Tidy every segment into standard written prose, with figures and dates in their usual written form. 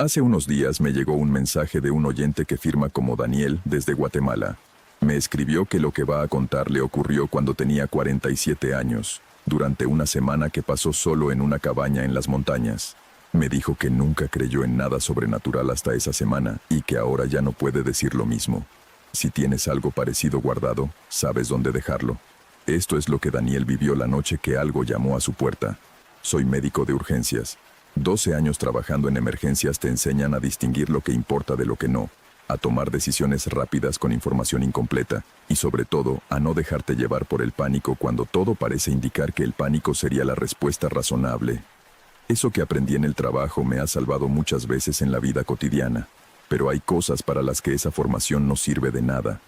Hace unos días me llegó un mensaje de un oyente que firma como Daniel desde Guatemala. Me escribió que lo que va a contar le ocurrió cuando tenía 47 años, durante una semana que pasó solo en una cabaña en las montañas. Me dijo que nunca creyó en nada sobrenatural hasta esa semana y que ahora ya no puede decir lo mismo. Si tienes algo parecido guardado, sabes dónde dejarlo. Esto es lo que Daniel vivió la noche que algo llamó a su puerta. Soy médico de urgencias. 12 años trabajando en emergencias te enseñan a distinguir lo que importa de lo que no, a tomar decisiones rápidas con información incompleta y sobre todo a no dejarte llevar por el pánico cuando todo parece indicar que el pánico sería la respuesta razonable. Eso que aprendí en el trabajo me ha salvado muchas veces en la vida cotidiana, pero hay cosas para las que esa formación no sirve de nada.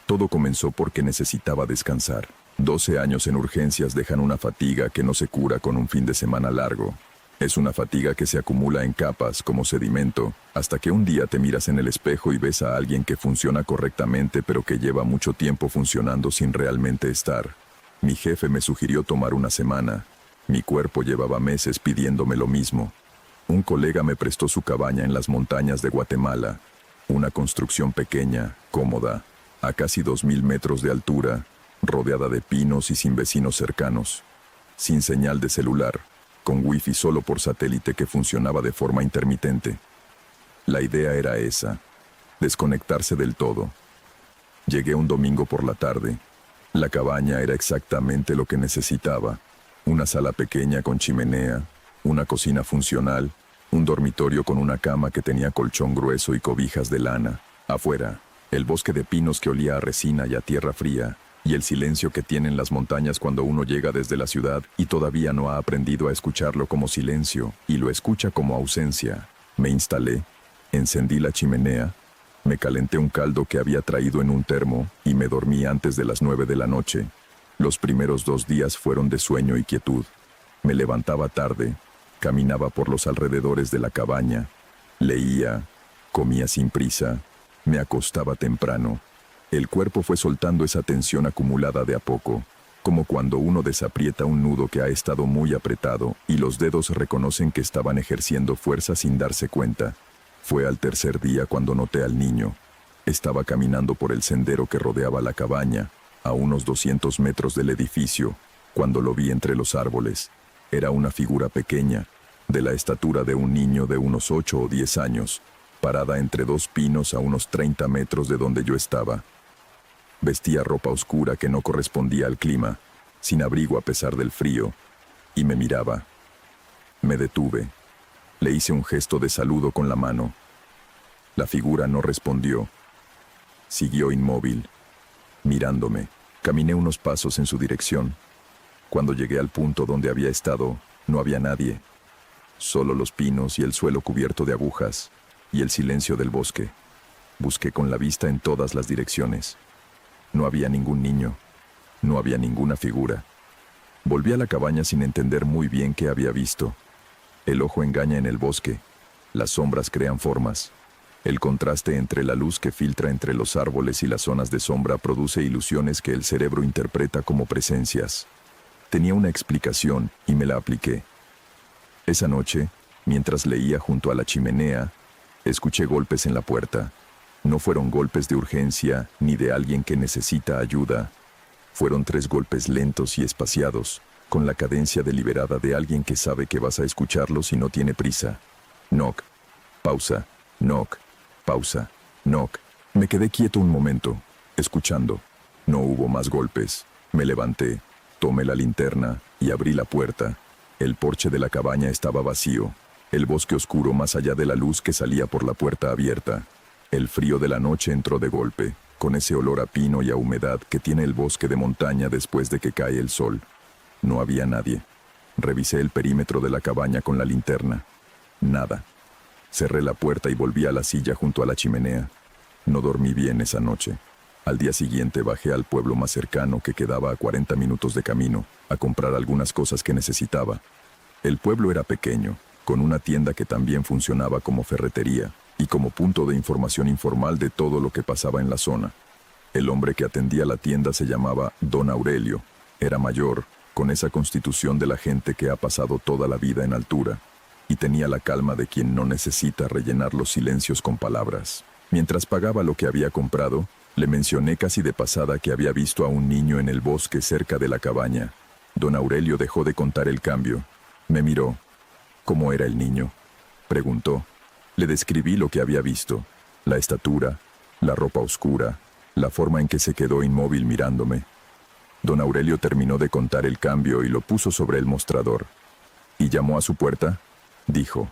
Todo comenzó porque necesitaba descansar. 12 años en urgencias dejan una fatiga que no se cura con un fin de semana largo. Es una fatiga que se acumula en capas como sedimento, hasta que un día te miras en el espejo y ves a alguien que funciona correctamente pero que lleva mucho tiempo funcionando sin realmente estar. Mi jefe me sugirió tomar una semana. Mi cuerpo llevaba meses pidiéndome lo mismo. Un colega me prestó su cabaña en las montañas de Guatemala. Una construcción pequeña, cómoda, a casi 2000 metros de altura, rodeada de pinos y sin vecinos cercanos. Sin señal de celular, con wifi solo por satélite que funcionaba de forma intermitente. La idea era esa, desconectarse del todo. Llegué un domingo por la tarde. La cabaña era exactamente lo que necesitaba. Una sala pequeña con chimenea, una cocina funcional, un dormitorio con una cama que tenía colchón grueso y cobijas de lana. Afuera, el bosque de pinos que olía a resina y a tierra fría, y el silencio que tienen las montañas cuando uno llega desde la ciudad y todavía no ha aprendido a escucharlo como silencio y lo escucha como ausencia. Me instalé, encendí la chimenea, me calenté un caldo que había traído en un termo y me dormí antes de las 9 de la noche. Los primeros 2 días fueron de sueño y quietud. Me levantaba tarde, caminaba por los alrededores de la cabaña, leía, comía sin prisa, me acostaba temprano. El cuerpo fue soltando esa tensión acumulada de a poco, como cuando uno desaprieta un nudo que ha estado muy apretado y los dedos reconocen que estaban ejerciendo fuerza sin darse cuenta. Fue al tercer día cuando noté al niño. Estaba caminando por el sendero que rodeaba la cabaña, a unos 200 metros del edificio, cuando lo vi entre los árboles. Era una figura pequeña, de la estatura de un niño de unos 8 o 10 años, parada entre 2 pinos a unos 30 metros de donde yo estaba. Vestía ropa oscura que no correspondía al clima, sin abrigo a pesar del frío, y me miraba. Me detuve. Le hice un gesto de saludo con la mano. La figura no respondió. Siguió inmóvil, mirándome. Caminé unos pasos en su dirección. Cuando llegué al punto donde había estado, no había nadie. Solo los pinos y el suelo cubierto de agujas, y el silencio del bosque. Busqué con la vista en todas las direcciones. No había ningún niño. No había ninguna figura. Volví a la cabaña sin entender muy bien qué había visto. El ojo engaña en el bosque. Las sombras crean formas. El contraste entre la luz que filtra entre los árboles y las zonas de sombra produce ilusiones que el cerebro interpreta como presencias. Tenía una explicación y me la apliqué. Esa noche, mientras leía junto a la chimenea, escuché golpes en la puerta. No fueron golpes de urgencia ni de alguien que necesita ayuda. Fueron 3 golpes lentos y espaciados, con la cadencia deliberada de alguien que sabe que vas a escucharlos y no tiene prisa. Knock. Pausa. Knock. Pausa. Knock. Me quedé quieto un momento, escuchando. No hubo más golpes. Me levanté, tomé la linterna y abrí la puerta. El porche de la cabaña estaba vacío. El bosque oscuro más allá de la luz que salía por la puerta abierta. El frío de la noche entró de golpe, con ese olor a pino y a humedad que tiene el bosque de montaña después de que cae el sol. No había nadie. Revisé el perímetro de la cabaña con la linterna. Nada. Cerré la puerta y volví a la silla junto a la chimenea. No dormí bien esa noche. Al día siguiente bajé al pueblo más cercano que quedaba a 40 minutos de camino, a comprar algunas cosas que necesitaba. El pueblo era pequeño, con una tienda que también funcionaba como ferretería y como punto de información informal de todo lo que pasaba en la zona. El hombre que atendía la tienda se llamaba Don Aurelio. Era mayor, con esa constitución de la gente que ha pasado toda la vida en altura, y tenía la calma de quien no necesita rellenar los silencios con palabras. Mientras pagaba lo que había comprado, le mencioné casi de pasada que había visto a un niño en el bosque cerca de la cabaña. Don Aurelio dejó de contar el cambio. Me miró. ¿Cómo era el niño?, preguntó. Le describí lo que había visto: la estatura, la ropa oscura, la forma en que se quedó inmóvil mirándome. Don Aurelio terminó de contar el cambio y lo puso sobre el mostrador. ¿Y llamó a su puerta?, dijo.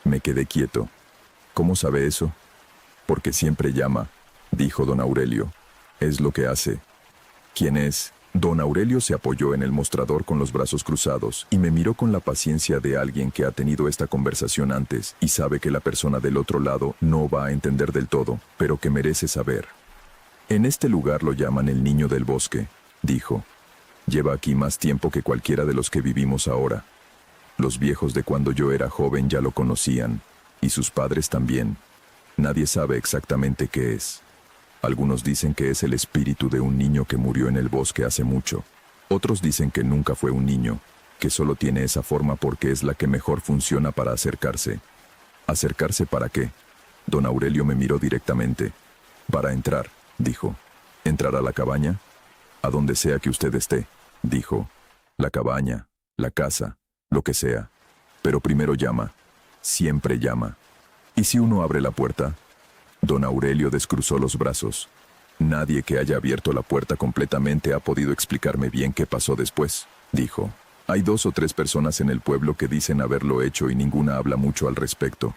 Me quedé quieto. ¿Cómo sabe eso? Porque siempre llama, dijo don Aurelio. Es lo que hace. ¿Quién es? Don Aurelio se apoyó en el mostrador con los brazos cruzados y me miró con la paciencia de alguien que ha tenido esta conversación antes y sabe que la persona del otro lado no va a entender del todo, pero que merece saber. En este lugar lo llaman el niño del bosque, dijo. Lleva aquí más tiempo que cualquiera de los que vivimos ahora. Los viejos de cuando yo era joven ya lo conocían, y sus padres también. Nadie sabe exactamente qué es. Algunos dicen que es el espíritu de un niño que murió en el bosque hace mucho. Otros dicen que nunca fue un niño, que solo tiene esa forma porque es la que mejor funciona para acercarse. ¿Acercarse para qué? Don Aurelio me miró directamente. Para entrar, dijo. ¿Entrar a la cabaña? A donde sea que usted esté, dijo. La cabaña, la casa, lo que sea. Pero primero llama. Siempre llama. ¿Y si uno abre la puerta? Don Aurelio descruzó los brazos. Nadie que haya abierto la puerta completamente ha podido explicarme bien qué pasó después, dijo. Hay 2 o 3 personas en el pueblo que dicen haberlo hecho y ninguna habla mucho al respecto.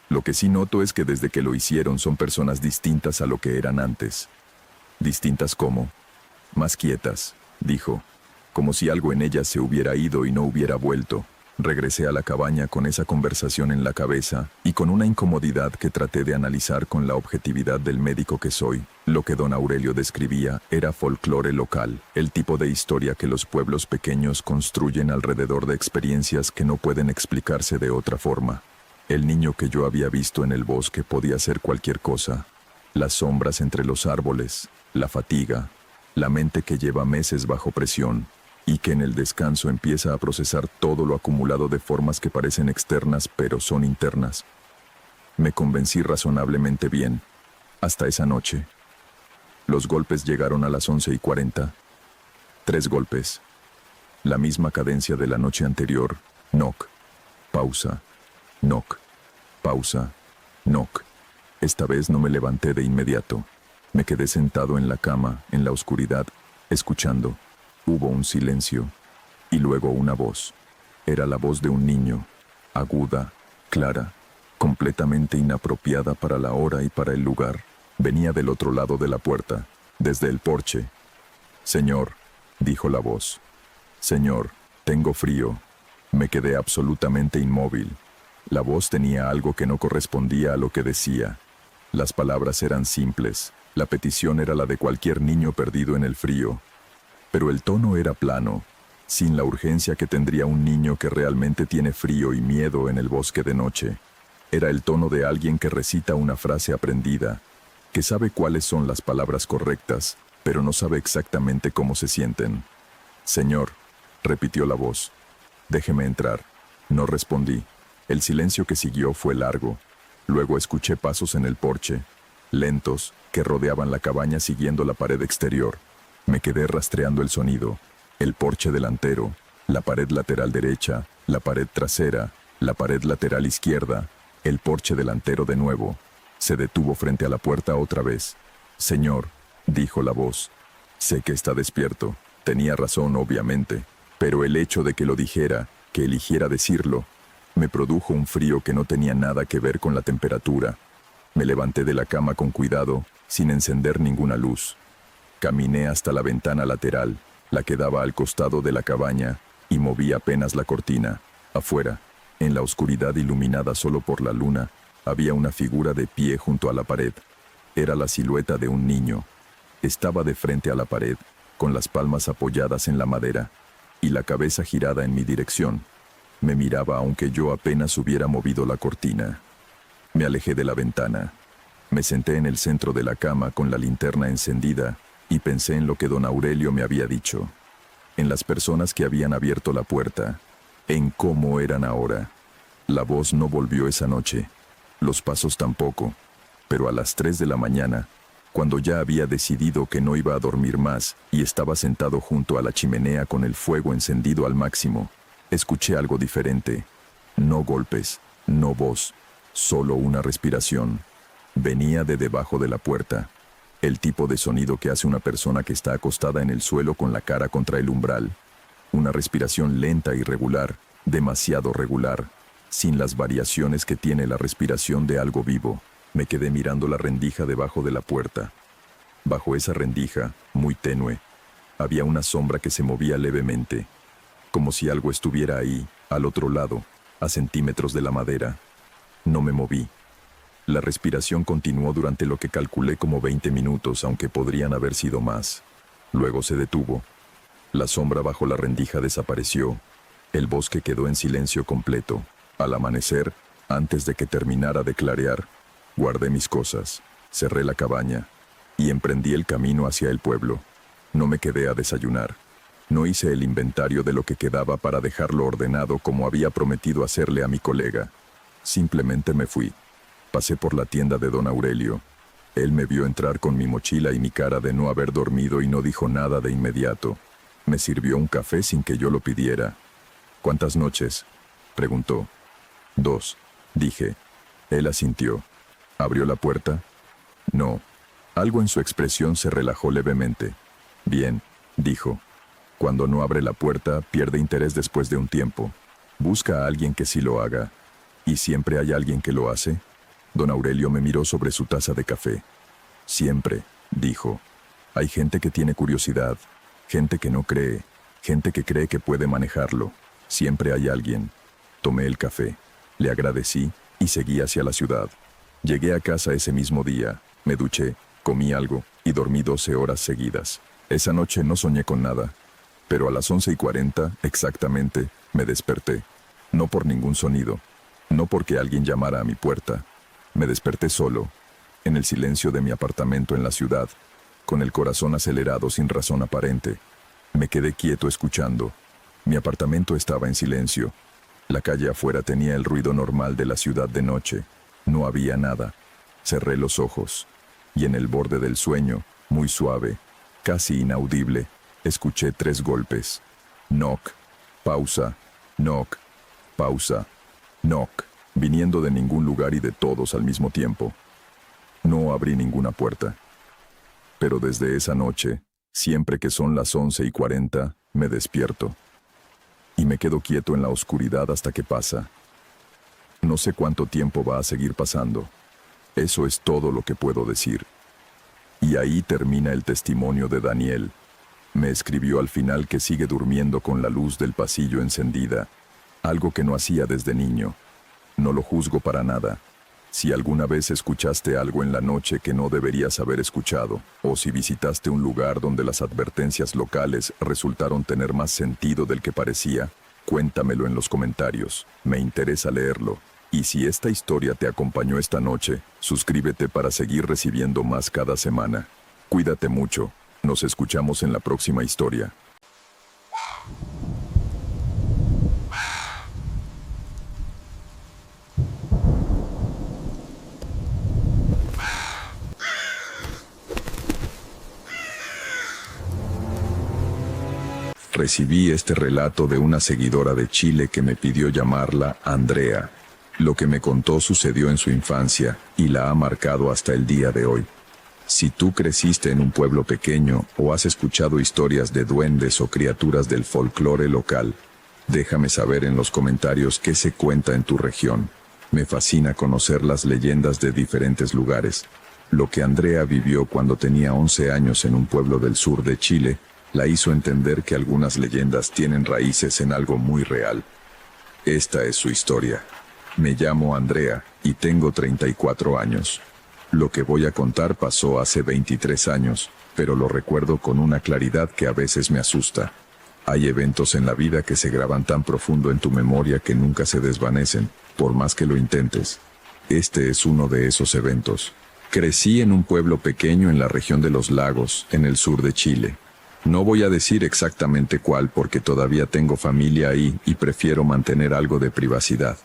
Lo que sí noto es que desde que lo hicieron son personas distintas a lo que eran antes. ¿Distintas cómo? Más quietas, dijo. Como si algo en ellas se hubiera ido y no hubiera vuelto. Regresé a la cabaña con esa conversación en la cabeza y con una incomodidad que traté de analizar con la objetividad del médico que soy. Lo que don Aurelio describía era folclore local, el tipo de historia que los pueblos pequeños construyen alrededor de experiencias que no pueden explicarse de otra forma. El niño que yo había visto en el bosque podía ser cualquier cosa. Las sombras entre los árboles, la fatiga, la mente que lleva meses bajo presión, y que en el descanso empieza a procesar todo lo acumulado de formas que parecen externas pero son internas. Me convencí razonablemente bien, hasta esa noche. Los golpes llegaron a las 11:40. 3 golpes. La misma cadencia de la noche anterior. Knock. Pausa. Knock. Pausa. Knock. Esta vez no me levanté de inmediato. Me quedé sentado en la cama, en la oscuridad, escuchando. Hubo un silencio, y luego una voz. Era la voz de un niño, aguda, clara, completamente inapropiada para la hora y para el lugar. Venía del otro lado de la puerta, desde el porche. «Señor», dijo la voz. «Señor, tengo frío». Me quedé absolutamente inmóvil. La voz tenía algo que no correspondía a lo que decía. Las palabras eran simples. La petición era la de cualquier niño perdido en el frío. Pero el tono era plano, sin la urgencia que tendría un niño que realmente tiene frío y miedo en el bosque de noche. Era el tono de alguien que recita una frase aprendida, que sabe cuáles son las palabras correctas, pero no sabe exactamente cómo se sienten. «Señor», repitió la voz. «Déjeme entrar». No respondí. El silencio que siguió fue largo. Luego escuché pasos en el porche, lentos, que rodeaban la cabaña siguiendo la pared exterior. Me quedé rastreando el sonido, el porche delantero, la pared lateral derecha, la pared trasera, la pared lateral izquierda, el porche delantero de nuevo. Se detuvo frente a la puerta otra vez. «Señor», dijo la voz. Sé que está despierto. Tenía razón, obviamente, pero el hecho de que lo dijera, que eligiera decirlo, me produjo un frío que no tenía nada que ver con la temperatura. Me levanté de la cama con cuidado, sin encender ninguna luz. Caminé hasta la ventana lateral, la que daba al costado de la cabaña, y moví apenas la cortina. Afuera, en la oscuridad iluminada solo por la luna, había una figura de pie junto a la pared. Era la silueta de un niño. Estaba de frente a la pared, con las palmas apoyadas en la madera, y la cabeza girada en mi dirección. Me miraba aunque yo apenas hubiera movido la cortina. Me alejé de la ventana. Me senté en el centro de la cama con la linterna encendida, y pensé en lo que don Aurelio me había dicho, en las personas que habían abierto la puerta, en cómo eran ahora. La voz no volvió esa noche, los pasos tampoco, pero a las 3 de la mañana, cuando ya había decidido que no iba a dormir más y estaba sentado junto a la chimenea con el fuego encendido al máximo, escuché algo diferente. No golpes, no voz, solo una respiración. Venía de debajo de la puerta, el tipo de sonido que hace una persona que está acostada en el suelo con la cara contra el umbral. Una respiración lenta y regular, demasiado regular, sin las variaciones que tiene la respiración de algo vivo. Me quedé mirando la rendija debajo de la puerta. Bajo esa rendija, muy tenue, había una sombra que se movía levemente, como si algo estuviera ahí, al otro lado, a centímetros de la madera. No me moví. La respiración continuó durante lo que calculé como 20 minutos, aunque podrían haber sido más. Luego se detuvo. La sombra bajo la rendija desapareció. El bosque quedó en silencio completo. Al amanecer, antes de que terminara de clarear, guardé mis cosas, cerré la cabaña y emprendí el camino hacia el pueblo. No me quedé a desayunar. No hice el inventario de lo que quedaba para dejarlo ordenado como había prometido hacerle a mi colega. Simplemente me fui. Pasé por la tienda de don Aurelio. Él me vio entrar con mi mochila y mi cara de no haber dormido y no dijo nada de inmediato. Me sirvió un café sin que yo lo pidiera. ¿Cuántas noches?, preguntó. 2, dije. Él asintió. ¿Abrió la puerta? No. Algo en su expresión se relajó levemente. Bien, dijo. Cuando no abre la puerta, pierde interés después de un tiempo. Busca a alguien que sí lo haga. ¿Y siempre hay alguien que lo hace? Don Aurelio me miró sobre su taza de café. Siempre, dijo. Hay gente que tiene curiosidad, gente que no cree, gente que cree que puede manejarlo. Siempre hay alguien. Tomé el café, le agradecí y seguí hacia la ciudad. Llegué a casa ese mismo día, me duché, comí algo y dormí 12 horas seguidas. Esa noche no soñé con nada, pero a las 11:40, exactamente, me desperté. No por ningún sonido, no porque alguien llamara a mi puerta. Me desperté solo, en el silencio de mi apartamento en la ciudad, con el corazón acelerado sin razón aparente. Me quedé quieto escuchando. Mi apartamento estaba en silencio. La calle afuera tenía el ruido normal de la ciudad de noche. No había nada. Cerré los ojos, y en el borde del sueño, muy suave, casi inaudible, escuché 3 golpes. Knock, pausa, knock, pausa, knock, viniendo de ningún lugar y de todos al mismo tiempo. No abrí ninguna puerta. Pero desde esa noche, siempre que son las 11:40, me despierto. Y me quedo quieto en la oscuridad hasta que pasa. No sé cuánto tiempo va a seguir pasando. Eso es todo lo que puedo decir. Y ahí termina el testimonio de Daniel. Me escribió al final que sigue durmiendo con la luz del pasillo encendida, algo que no hacía desde niño. No lo juzgo para nada. Si alguna vez escuchaste algo en la noche que no deberías haber escuchado, o si visitaste un lugar donde las advertencias locales resultaron tener más sentido del que parecía, cuéntamelo en los comentarios. Me interesa leerlo. Y si esta historia te acompañó esta noche, suscríbete para seguir recibiendo más cada semana. Cuídate mucho. Nos escuchamos en la próxima historia. Recibí este relato de una seguidora de Chile que me pidió llamarla Andrea. Lo que me contó sucedió en su infancia y la ha marcado hasta el día de hoy. Si tú creciste en un pueblo pequeño o has escuchado historias de duendes o criaturas del folclore local, déjame saber en los comentarios qué se cuenta en tu región. Me fascina conocer las leyendas de diferentes lugares. Lo que Andrea vivió cuando tenía 11 años en un pueblo del sur de Chile, la hizo entender que algunas leyendas tienen raíces en algo muy real. Esta es su historia. Me llamo Andrea y tengo 34 años. Lo que voy a contar pasó hace 23 años, pero lo recuerdo con una claridad que a veces me asusta. Hay eventos en la vida que se graban tan profundo en tu memoria que nunca se desvanecen, por más que lo intentes. Este es uno de esos eventos. Crecí en un pueblo pequeño en la región de los Lagos, en el sur de Chile. No voy a decir exactamente cuál porque todavía tengo familia ahí y prefiero mantener algo de privacidad.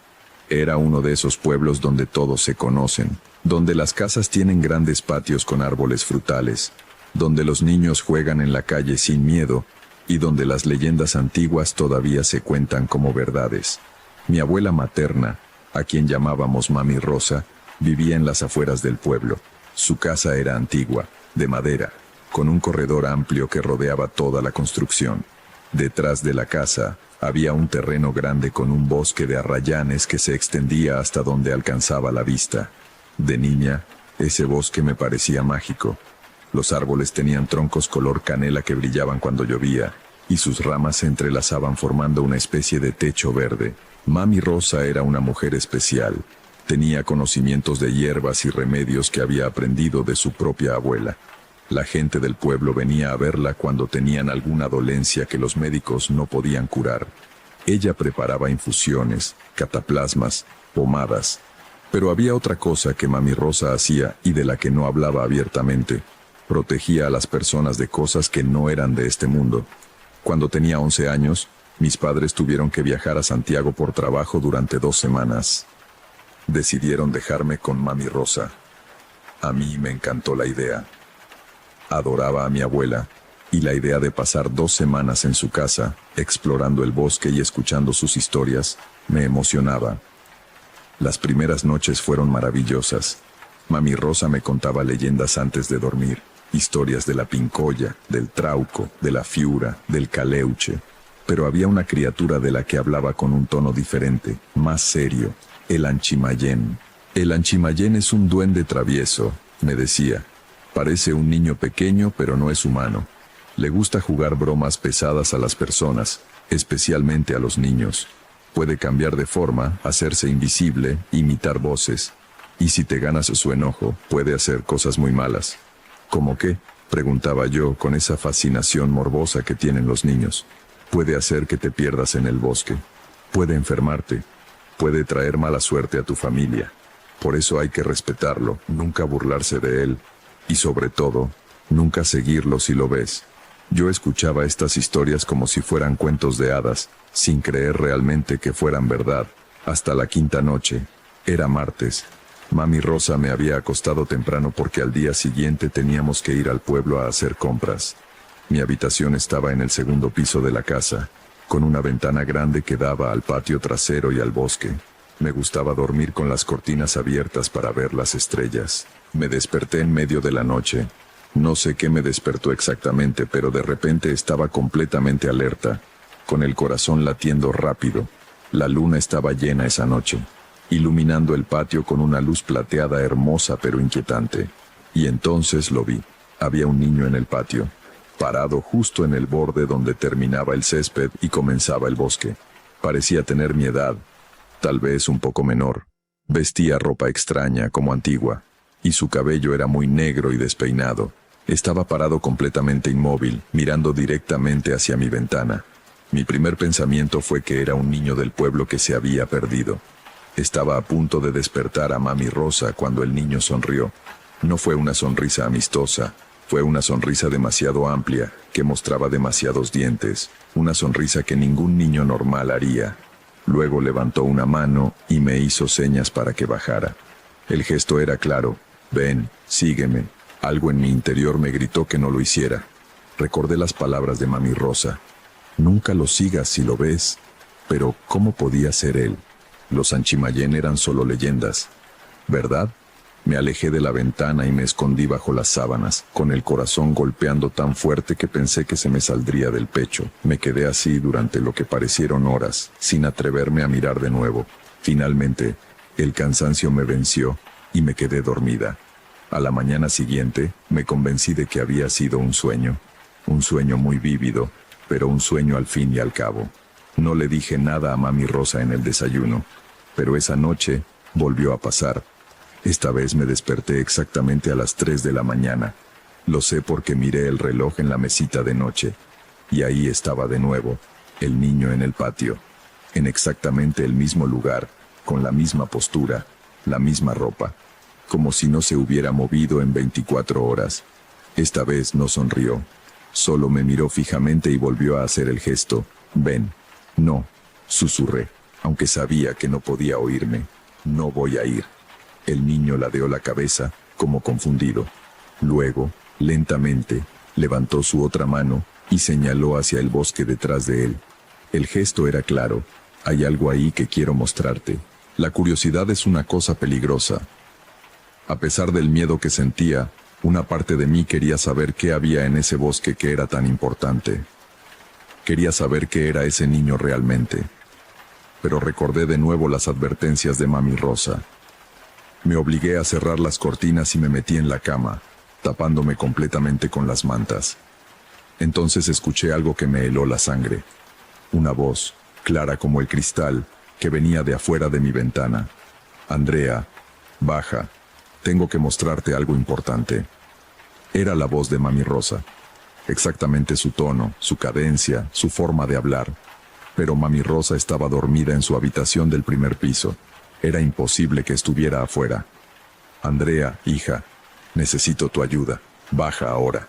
Era uno de esos pueblos donde todos se conocen, donde las casas tienen grandes patios con árboles frutales, donde los niños juegan en la calle sin miedo, y donde las leyendas antiguas todavía se cuentan como verdades. Mi abuela materna, a quien llamábamos Mami Rosa, vivía en las afueras del pueblo. Su casa era antigua, de madera, con un corredor amplio que rodeaba toda la construcción. Detrás de la casa había un terreno grande con un bosque de arrayanes que se extendía hasta donde alcanzaba la vista. De niña, ese bosque me parecía mágico. Los árboles tenían troncos color canela que brillaban cuando llovía, y sus ramas se entrelazaban formando una especie de techo verde. Mami Rosa era una mujer especial. Tenía conocimientos de hierbas y remedios que había aprendido de su propia abuela. La gente del pueblo venía a verla cuando tenían alguna dolencia que los médicos no podían curar. Ella preparaba infusiones, cataplasmas, pomadas. Pero había otra cosa que Mami Rosa hacía y de la que no hablaba abiertamente. Protegía a las personas de cosas que no eran de este mundo. Cuando tenía 11 años, mis padres tuvieron que viajar a Santiago por trabajo durante 2 semanas. Decidieron dejarme con Mami Rosa. A mí me encantó la idea. Adoraba a mi abuela, y la idea de pasar 2 semanas en su casa, explorando el bosque y escuchando sus historias, me emocionaba. Las primeras noches fueron maravillosas. Mami Rosa me contaba leyendas antes de dormir, historias de la pincoya, del trauco, de la fiura, del caleuche. Pero había una criatura de la que hablaba con un tono diferente, más serio, el Anchimayén. El Anchimayén es un duende travieso, me decía. Parece un niño pequeño, pero no es humano. Le gusta jugar bromas pesadas a las personas, especialmente a los niños. Puede cambiar de forma, hacerse invisible, imitar voces. Y si te ganas su enojo, puede hacer cosas muy malas. ¿Cómo qué?, preguntaba yo con esa fascinación morbosa que tienen los niños. Puede hacer que te pierdas en el bosque. Puede enfermarte. Puede traer mala suerte a tu familia. Por eso hay que respetarlo, nunca burlarse de él. Y sobre todo, nunca seguirlo si lo ves. Yo escuchaba estas historias como si fueran cuentos de hadas, sin creer realmente que fueran verdad. Hasta la 5ª noche. Era martes. Mami Rosa me había acostado temprano porque al día siguiente teníamos que ir al pueblo a hacer compras. Mi habitación estaba en el 2.º piso de la casa, con una ventana grande que daba al patio trasero y al bosque. Me gustaba dormir con las cortinas abiertas para ver las estrellas. Me desperté en medio de la noche. No sé qué me despertó exactamente, pero de repente estaba completamente alerta, con el corazón latiendo rápido. La luna estaba llena esa noche, iluminando el patio con una luz plateada hermosa pero inquietante. Y entonces lo vi. Había un niño en el patio, parado justo en el borde donde terminaba el césped y comenzaba el bosque. Parecía tener mi edad, tal vez un poco menor. Vestía ropa extraña, como antigua, y su cabello era muy negro y despeinado. Estaba parado completamente inmóvil, mirando directamente hacia mi ventana. Mi primer pensamiento fue que era un niño del pueblo que se había perdido. Estaba a punto de despertar a Mami Rosa cuando el niño sonrió. No fue una sonrisa amistosa, fue una sonrisa demasiado amplia, que mostraba demasiados dientes, una sonrisa que ningún niño normal haría. Luego levantó una mano y me hizo señas para que bajara. El gesto era claro: ven, sígueme. Algo en mi interior me gritó que no lo hiciera. Recordé las palabras de Mami Rosa. Nunca lo sigas si lo ves. Pero ¿cómo podía ser él? Los Anchimayén eran solo leyendas, ¿verdad? Me alejé de la ventana y me escondí bajo las sábanas, con el corazón golpeando tan fuerte que pensé que se me saldría del pecho. Me quedé así durante lo que parecieron horas, sin atreverme a mirar de nuevo. Finalmente, el cansancio me venció y me quedé dormida. A la mañana siguiente, me convencí de que había sido un sueño muy vívido, pero un sueño al fin y al cabo. No le dije nada a Mami Rosa en el desayuno, pero esa noche volvió a pasar. Esta vez me desperté exactamente a las 3 de la mañana. Lo sé porque miré el reloj en la mesita de noche, y ahí estaba de nuevo, el niño en el patio, en exactamente el mismo lugar, con la misma postura, la misma ropa, como si no se hubiera movido en 24 horas. Esta vez no sonrió, solo me miró fijamente y volvió a hacer el gesto: ven. No, susurré. aunque sabía que no podía oírme. No voy a ir. El niño ladeó la cabeza, como confundido. Luego, lentamente, levantó su otra mano y señaló hacia el bosque detrás de él. El gesto era claro. Hay algo ahí que quiero mostrarte. La curiosidad es una cosa peligrosa. A pesar del miedo que sentía, una parte de mí quería saber qué había en ese bosque que era tan importante. Quería saber qué era ese niño realmente. Pero recordé de nuevo las advertencias de Mami Rosa. Me obligué a cerrar las cortinas y me metí en la cama, tapándome completamente con las mantas. Entonces escuché algo que me heló la sangre. Una voz, clara como el cristal, que venía de afuera de mi ventana. Andrea, baja. Tengo que mostrarte algo importante. Era la voz de Mami Rosa. Exactamente su tono, su cadencia, su forma de hablar. Pero Mami Rosa estaba dormida en su habitación del primer piso. Era imposible que estuviera afuera. Andrea, hija, necesito tu ayuda. Baja ahora.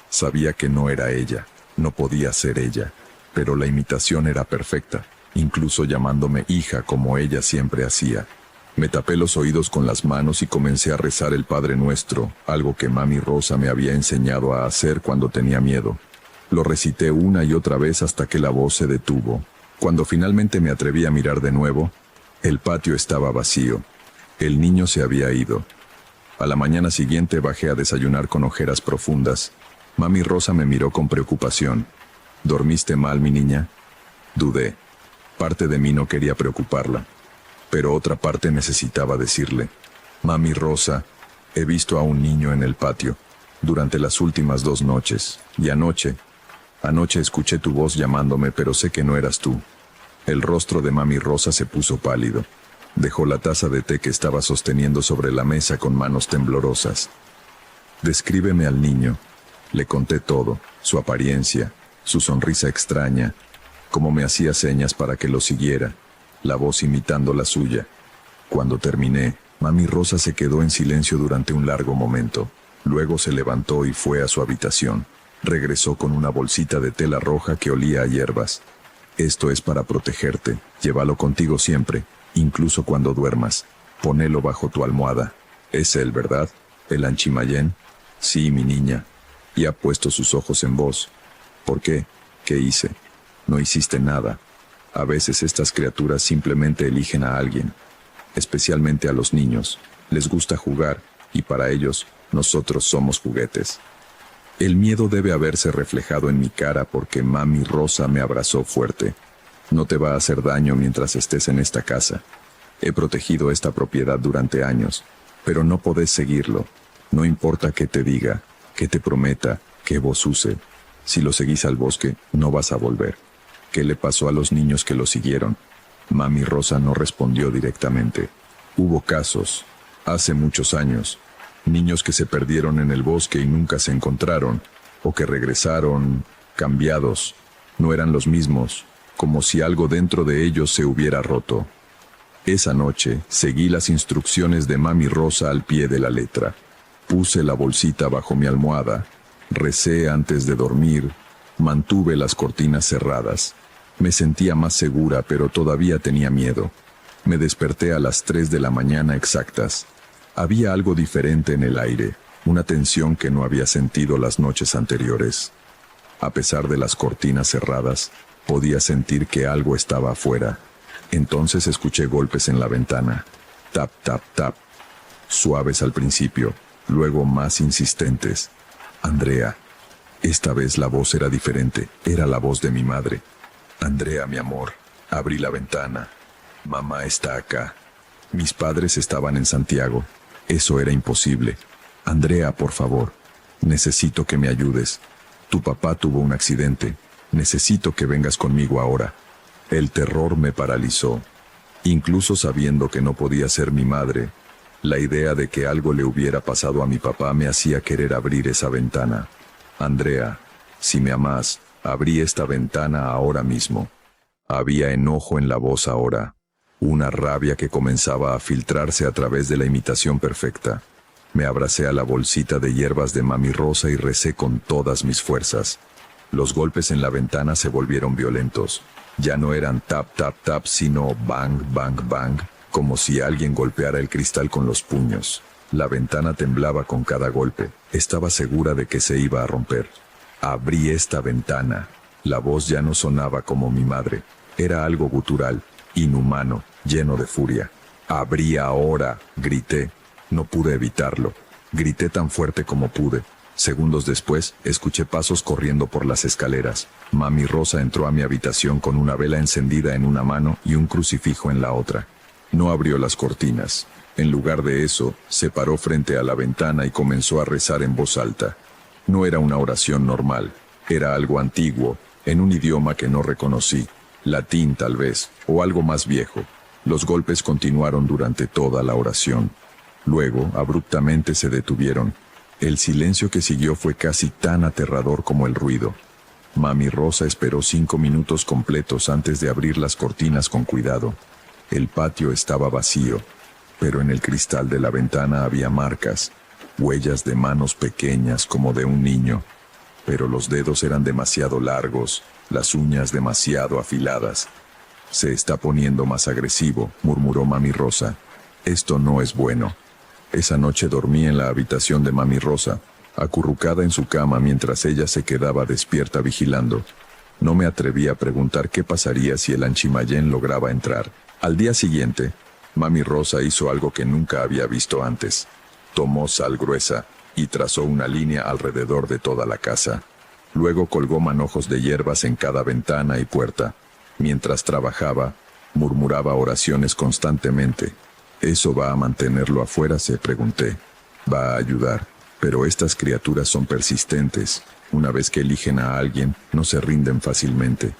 Sabía que no era ella, no podía ser ella, pero la imitación era perfecta, incluso llamándome hija como ella siempre hacía. Me tapé los oídos con las manos y comencé a rezar el Padre Nuestro, algo que Mami Rosa me había enseñado a hacer cuando tenía miedo. Lo recité una y otra vez hasta que la voz se detuvo. Cuando finalmente me atreví a mirar de nuevo, el patio estaba vacío. El niño se había ido. A la mañana siguiente bajé a desayunar con ojeras profundas. Mami Rosa me miró con preocupación. ¿Dormiste mal, mi niña? Dudé. Parte de mí no quería preocuparla, pero otra parte necesitaba decirle: Mami Rosa, he visto a un niño en el patio, durante las últimas 2 noches, y anoche escuché tu voz llamándome, pero sé que no eras tú. El rostro de Mami Rosa se puso pálido. Dejó la taza de té que estaba sosteniendo sobre la mesa con manos temblorosas. Descríbeme al niño. Le conté todo, su apariencia, su sonrisa extraña, cómo me hacía señas para que lo siguiera, la voz imitando la suya. Cuando terminé, Mami Rosa se quedó en silencio durante un largo momento. Luego se levantó y fue a su habitación. Regresó con una bolsita de tela roja que olía a hierbas. Esto es para protegerte. Llévalo contigo siempre, incluso cuando duermas. Ponelo bajo tu almohada. Es él, ¿verdad? ¿El Anchimayén? Sí, mi niña. Y ha puesto sus ojos en vos. ¿Por qué? ¿Qué hice? No hiciste nada. A veces estas criaturas simplemente eligen a alguien. Especialmente a los niños. Les gusta jugar, y para ellos, nosotros somos juguetes. El miedo debe haberse reflejado en mi cara porque Mami Rosa me abrazó fuerte. No te va a hacer daño mientras estés en esta casa. He protegido esta propiedad durante años, pero no podés seguirlo. No importa qué te diga, qué te prometa, qué vos use. Si lo seguís al bosque, no vas a volver. ¿Qué le pasó a los niños que lo siguieron? Mami Rosa no respondió directamente. Hubo casos, hace muchos años, niños que se perdieron en el bosque y nunca se encontraron, o que regresaron cambiados. No eran los mismos, como si algo dentro de ellos se hubiera roto. Esa noche, seguí las instrucciones de Mami Rosa al pie de la letra. Puse la bolsita bajo mi almohada, recé antes de dormir, mantuve las cortinas cerradas. Me sentía más segura, pero todavía tenía miedo. Me desperté a las 3 de la mañana exactas. Había algo diferente en el aire, una tensión que no había sentido las noches anteriores. A pesar de las cortinas cerradas, podía sentir que algo estaba afuera. Entonces escuché golpes en la ventana. Tap, tap, tap. Suaves al principio, luego más insistentes. Andrea. Esta vez la voz era diferente, era la voz de mi madre. Andrea, mi amor. Abrí la ventana. Mamá está acá. Mis padres estaban en Santiago. Eso era imposible. Andrea, por favor. Necesito que me ayudes. Tu papá tuvo un accidente. Necesito que vengas conmigo ahora. El terror me paralizó. Incluso sabiendo que no podía ser mi madre, la idea de que algo le hubiera pasado a mi papá me hacía querer abrir esa ventana. Andrea, si me amás, abrí esta ventana ahora mismo. Había enojo en la voz ahora. Una rabia que comenzaba a filtrarse a través de la imitación perfecta. Me abracé a la bolsita de hierbas de Mami Rosa y recé con todas mis fuerzas. Los golpes en la ventana se volvieron violentos. Ya no eran tap, tap, tap, sino bang, bang, bang, como si alguien golpeara el cristal con los puños. La ventana temblaba con cada golpe. Estaba segura de que se iba a romper. Abrí esta ventana. La voz ya no sonaba como mi madre. Era algo gutural, inhumano, lleno de furia. Abrí ahora, grité. No pude evitarlo. Grité tan fuerte como pude. Segundos después, escuché pasos corriendo por las escaleras. Mami Rosa entró a mi habitación con una vela encendida en una mano y un crucifijo en la otra. No abrió las cortinas. En lugar de eso, se paró frente a la ventana y comenzó a rezar en voz alta. No era una oración normal. Era algo antiguo, en un idioma que no reconocí. Latín tal vez, o algo más viejo. Los golpes continuaron durante toda la oración. Luego, abruptamente se detuvieron. El silencio que siguió fue casi tan aterrador como el ruido. Mami Rosa esperó 5 minutos completos antes de abrir las cortinas con cuidado. El patio estaba vacío, pero en el cristal de la ventana había marcas, huellas de manos pequeñas como de un niño, pero los dedos eran demasiado largos, las uñas demasiado afiladas. Se está poniendo más agresivo, murmuró Mami Rosa. Esto no es bueno. Esa noche dormí en la habitación de Mami Rosa, acurrucada en su cama mientras ella se quedaba despierta vigilando. No me atreví a preguntar qué pasaría si el Anchimayén lograba entrar. Al día siguiente, Mami Rosa hizo algo que nunca había visto antes. Tomó sal gruesa y trazó una línea alrededor de toda la casa. Luego colgó manojos de hierbas en cada ventana y puerta. Mientras trabajaba, murmuraba oraciones constantemente. ¿Eso va a mantenerlo afuera?, se pregunté. Va a ayudar, pero estas criaturas son persistentes. Una vez que eligen a alguien, no se rinden fácilmente.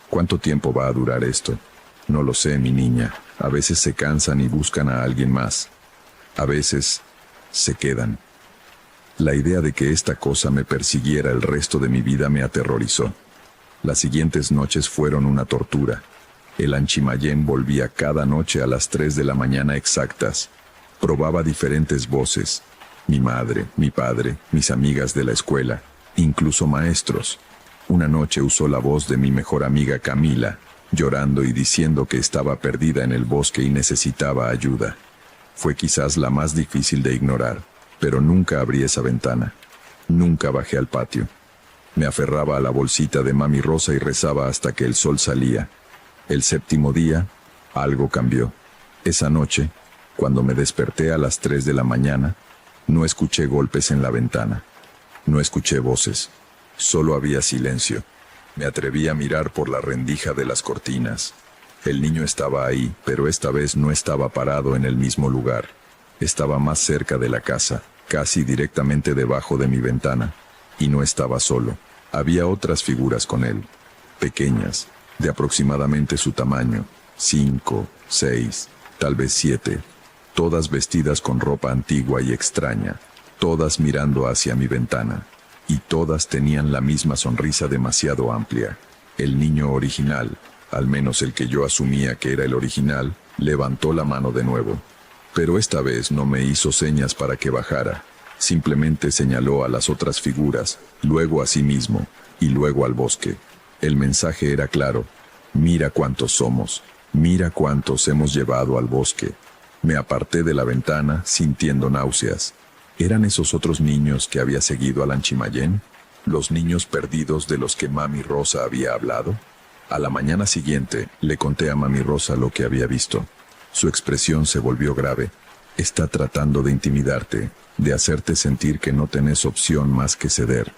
¿Cuánto tiempo va a durar esto? No lo sé, mi niña. A veces se cansan y buscan a alguien más. A veces se quedan. La idea de que esta cosa me persiguiera el resto de mi vida me aterrorizó. Las siguientes noches fueron una tortura. El Anchimayén volvía cada noche a las 3 de la mañana exactas. Probaba diferentes voces. Mi madre, mi padre, mis amigas de la escuela, incluso maestros. Una noche usó la voz de mi mejor amiga Camila, llorando y diciendo que estaba perdida en el bosque y necesitaba ayuda. Fue quizás la más difícil de ignorar, pero nunca abrí esa ventana. Nunca bajé al patio. Me aferraba a la bolsita de Mami Rosa y rezaba hasta que el sol salía. El 7º día, algo cambió. Esa noche, cuando me desperté a las 3 de la mañana, no escuché golpes en la ventana. No escuché voces. Solo había silencio. Me atreví a mirar por la rendija de las cortinas. El niño estaba ahí, pero esta vez no estaba parado en el mismo lugar. Estaba más cerca de la casa, casi directamente debajo de mi ventana. Y no estaba solo. Había otras figuras con él, pequeñas, de aproximadamente su tamaño, 5, 6, tal vez 7, todas vestidas con ropa antigua y extraña, todas mirando hacia mi ventana, y todas tenían la misma sonrisa demasiado amplia. El niño original, al menos el que yo asumía que era el original, levantó la mano de nuevo. Pero esta vez no me hizo señas para que bajara, simplemente señaló a las otras figuras, luego a sí mismo, y luego al bosque. El mensaje era claro: mira cuántos somos, mira cuántos hemos llevado al bosque. Me aparté de la ventana, sintiendo náuseas. ¿Eran esos otros niños que había seguido al Anchimayén? ¿Los niños perdidos de los que Mami Rosa había hablado? A la mañana siguiente, le conté a Mami Rosa lo que había visto. Su expresión se volvió grave. Está tratando de intimidarte, de hacerte sentir que no tenés opción más que ceder.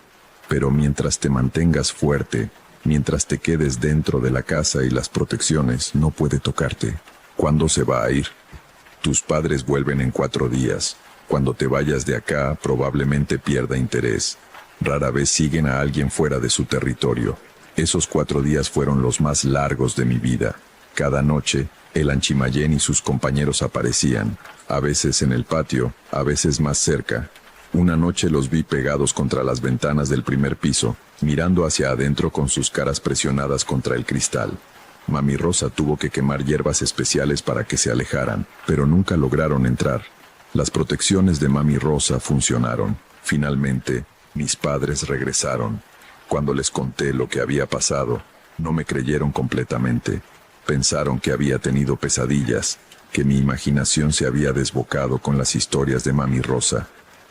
Pero mientras te mantengas fuerte, mientras te quedes dentro de la casa y las protecciones, no puede tocarte. ¿Cuándo se va a ir? Tus padres vuelven en 4 días. Cuando te vayas de acá, probablemente pierda interés. Rara vez siguen a alguien fuera de su territorio. Esos 4 días fueron los más largos de mi vida. Cada noche, el Anchimayén y sus compañeros aparecían, a veces en el patio, a veces más cerca. Una noche los vi pegados contra las ventanas del primer piso, mirando hacia adentro con sus caras presionadas contra el cristal. Mami Rosa tuvo que quemar hierbas especiales para que se alejaran, pero nunca lograron entrar. Las protecciones de Mami Rosa funcionaron. Finalmente, mis padres regresaron. Cuando les conté lo que había pasado, No me creyeron completamente. Pensaron que había tenido pesadillas, que mi imaginación se había desbocado con las historias de Mami Rosa.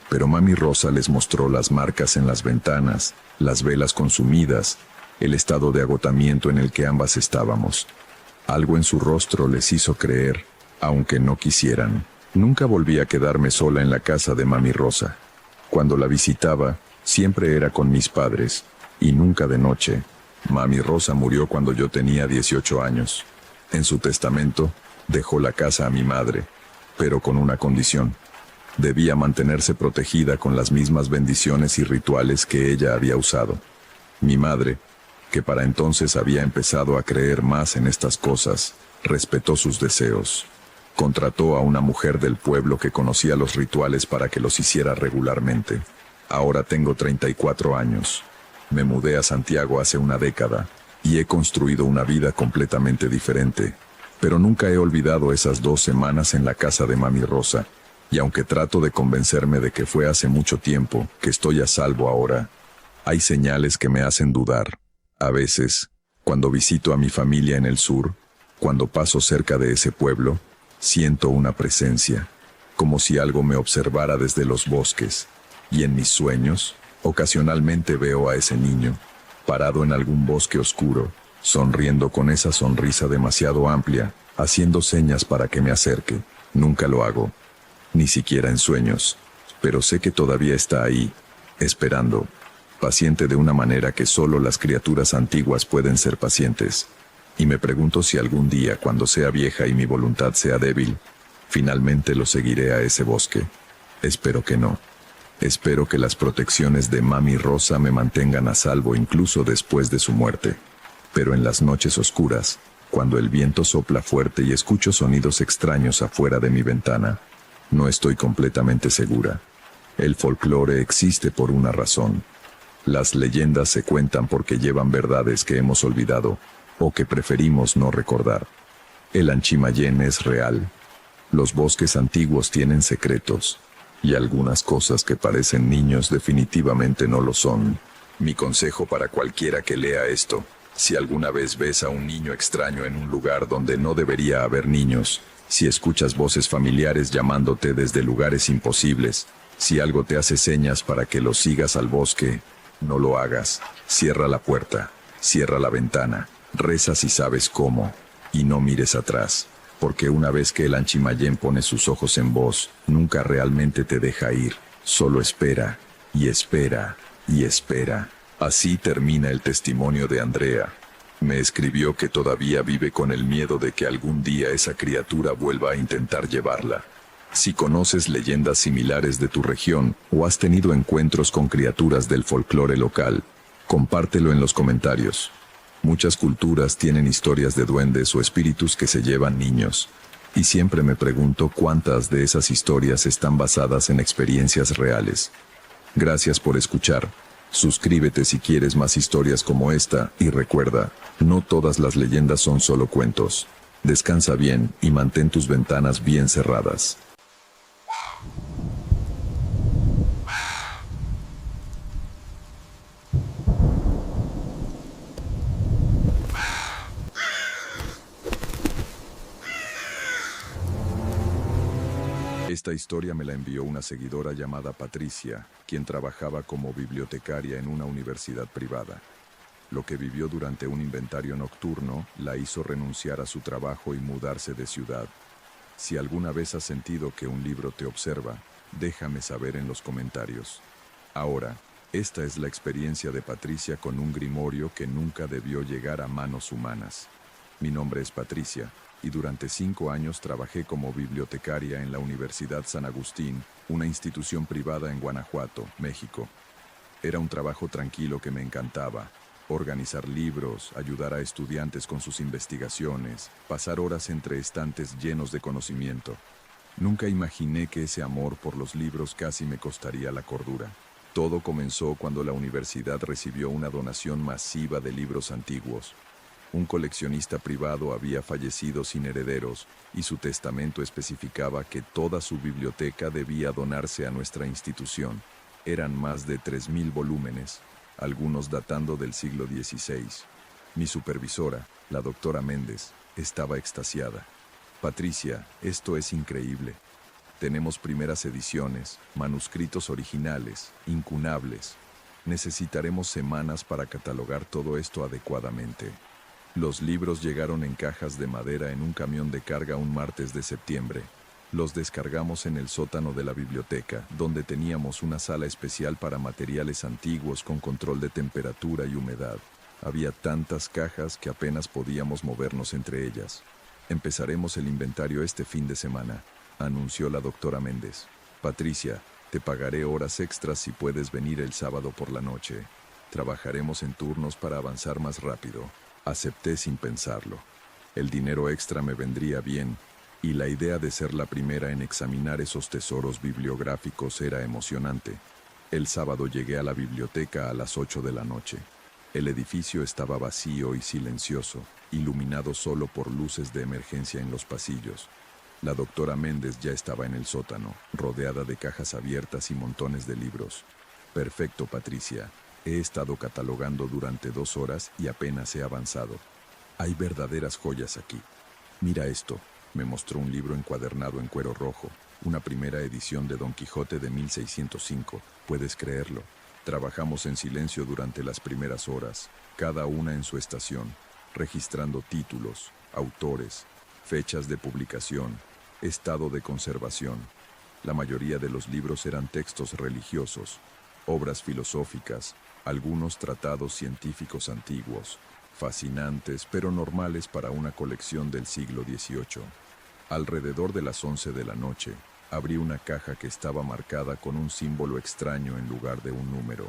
Pero Mami Rosa les mostró las marcas en las ventanas, las velas consumidas, el estado de agotamiento en el que ambas estábamos. Algo en su rostro les hizo creer, aunque no quisieran. Nunca volví a quedarme sola en la casa de Mami Rosa. Cuando la visitaba, siempre era con mis padres, y nunca de noche. Mami Rosa murió cuando yo tenía 18 años. En su testamento, dejó la casa a mi madre, pero con una condición. Debía mantenerse protegida con las mismas bendiciones y rituales que ella había usado. Mi madre, que para entonces había empezado a creer más en estas cosas, respetó sus deseos. Contrató a una mujer del pueblo que conocía los rituales para que los hiciera regularmente. Ahora tengo 34 años. Me mudé a Santiago hace una década y he construido una vida completamente diferente. Pero nunca he olvidado esas 2 semanas en la casa de Mami Rosa. Y aunque trato de convencerme de que fue hace mucho tiempo, que estoy a salvo ahora, hay señales que me hacen dudar. A veces, cuando visito a mi familia en el sur, cuando paso cerca de ese pueblo, siento una presencia, como si algo me observara desde los bosques. Y en mis sueños, ocasionalmente veo a ese niño, parado en algún bosque oscuro, sonriendo con esa sonrisa demasiado amplia, haciendo señas para que me acerque. Nunca lo hago, ni siquiera en sueños, pero sé que todavía está ahí, esperando, paciente de una manera que solo las criaturas antiguas pueden ser pacientes. Y me pregunto si algún día, cuando sea vieja y mi voluntad sea débil, finalmente lo seguiré a ese bosque. Espero que no. Espero que las protecciones de Mami Rosa me mantengan a salvo incluso después de su muerte. Pero en las noches oscuras, cuando el viento sopla fuerte y escucho sonidos extraños afuera de mi ventana, no estoy completamente segura. El folclore existe por una razón. Las leyendas se cuentan porque llevan verdades que hemos olvidado o que preferimos no recordar. El Anchimayén es real. Los bosques antiguos tienen secretos, y algunas cosas que parecen niños definitivamente no lo son. Mi consejo para cualquiera que lea esto: si alguna vez ves a un niño extraño en un lugar donde no debería haber niños, si escuchas voces familiares llamándote desde lugares imposibles, si algo te hace señas para que lo sigas al bosque, no lo hagas. Cierra la puerta, cierra la ventana, reza si sabes cómo, y no mires atrás, porque una vez que el Anchimayén pone sus ojos en vos, nunca realmente te deja ir, solo espera, y espera, y espera. Así termina el testimonio de Andrea. Me escribió que todavía vive con el miedo de que algún día esa criatura vuelva a intentar llevarla. Si conoces leyendas similares de tu región o has tenido encuentros con criaturas del folclore local, compártelo en los comentarios. Muchas culturas tienen historias de duendes o espíritus que se llevan niños, y siempre me pregunto cuántas de esas historias están basadas en experiencias reales. Gracias por escuchar. Suscríbete si quieres más historias como esta, y recuerda, no todas las leyendas son solo cuentos. Descansa bien y mantén tus ventanas bien cerradas. Esta historia me la envió una seguidora llamada Patricia, quien trabajaba como bibliotecaria en una universidad privada. Lo que vivió durante un inventario nocturno la hizo renunciar a su trabajo y mudarse de ciudad. Si alguna vez has sentido que un libro te observa, déjame saber en los comentarios. Ahora, esta es la experiencia de Patricia con un grimorio que nunca debió llegar a manos humanas. Mi nombre es Patricia, y durante 5 años trabajé como bibliotecaria en la Universidad San Agustín, una institución privada en Guanajuato, México. Era un trabajo tranquilo que me encantaba: organizar libros, ayudar a estudiantes con sus investigaciones, pasar horas entre estantes llenos de conocimiento. Nunca imaginé que ese amor por los libros casi me costaría la cordura. Todo comenzó cuando la universidad recibió una donación masiva de libros antiguos. Un coleccionista privado había fallecido sin herederos, y su testamento especificaba que toda su biblioteca debía donarse a nuestra institución. Eran más de 3000 volúmenes, algunos datando del siglo XVI. Mi supervisora, la doctora Méndez, estaba extasiada. Patricia, esto es increíble. Tenemos primeras ediciones, manuscritos originales, incunables. Necesitaremos semanas para catalogar todo esto adecuadamente. Los libros llegaron en cajas de madera en un camión de carga un martes de septiembre. Los descargamos en el sótano de la biblioteca, donde teníamos una sala especial para materiales antiguos con control de temperatura y humedad. Había tantas cajas que apenas podíamos movernos entre ellas. Empezaremos el inventario este fin de semana, anunció la doctora Méndez. Patricia, te pagaré horas extras si puedes venir el sábado por la noche. Trabajaremos en turnos para avanzar más rápido. Acepté sin pensarlo. El dinero extra me vendría bien, y la idea de ser la primera en examinar esos tesoros bibliográficos era emocionante. El sábado llegué a la biblioteca a las 8 de la noche. El edificio estaba vacío y silencioso, iluminado solo por luces de emergencia en los pasillos. La doctora Méndez ya estaba en el sótano, rodeada de cajas abiertas y montones de libros. Perfecto, Patricia. He estado catalogando durante 2 horas y apenas he avanzado. Hay verdaderas joyas aquí. Mira esto. Me mostró un libro encuadernado en cuero rojo, una primera edición de Don Quijote de 1605. ¿Puedes creerlo? Trabajamos en silencio durante las primeras horas, cada una en su estación, registrando títulos, autores, fechas de publicación, estado de conservación. La mayoría de los libros eran textos religiosos, obras filosóficas, algunos tratados científicos antiguos, fascinantes pero normales para una colección del siglo XVIII. Alrededor de las 11 de la noche, abrí una caja que estaba marcada con un símbolo extraño en lugar de un número.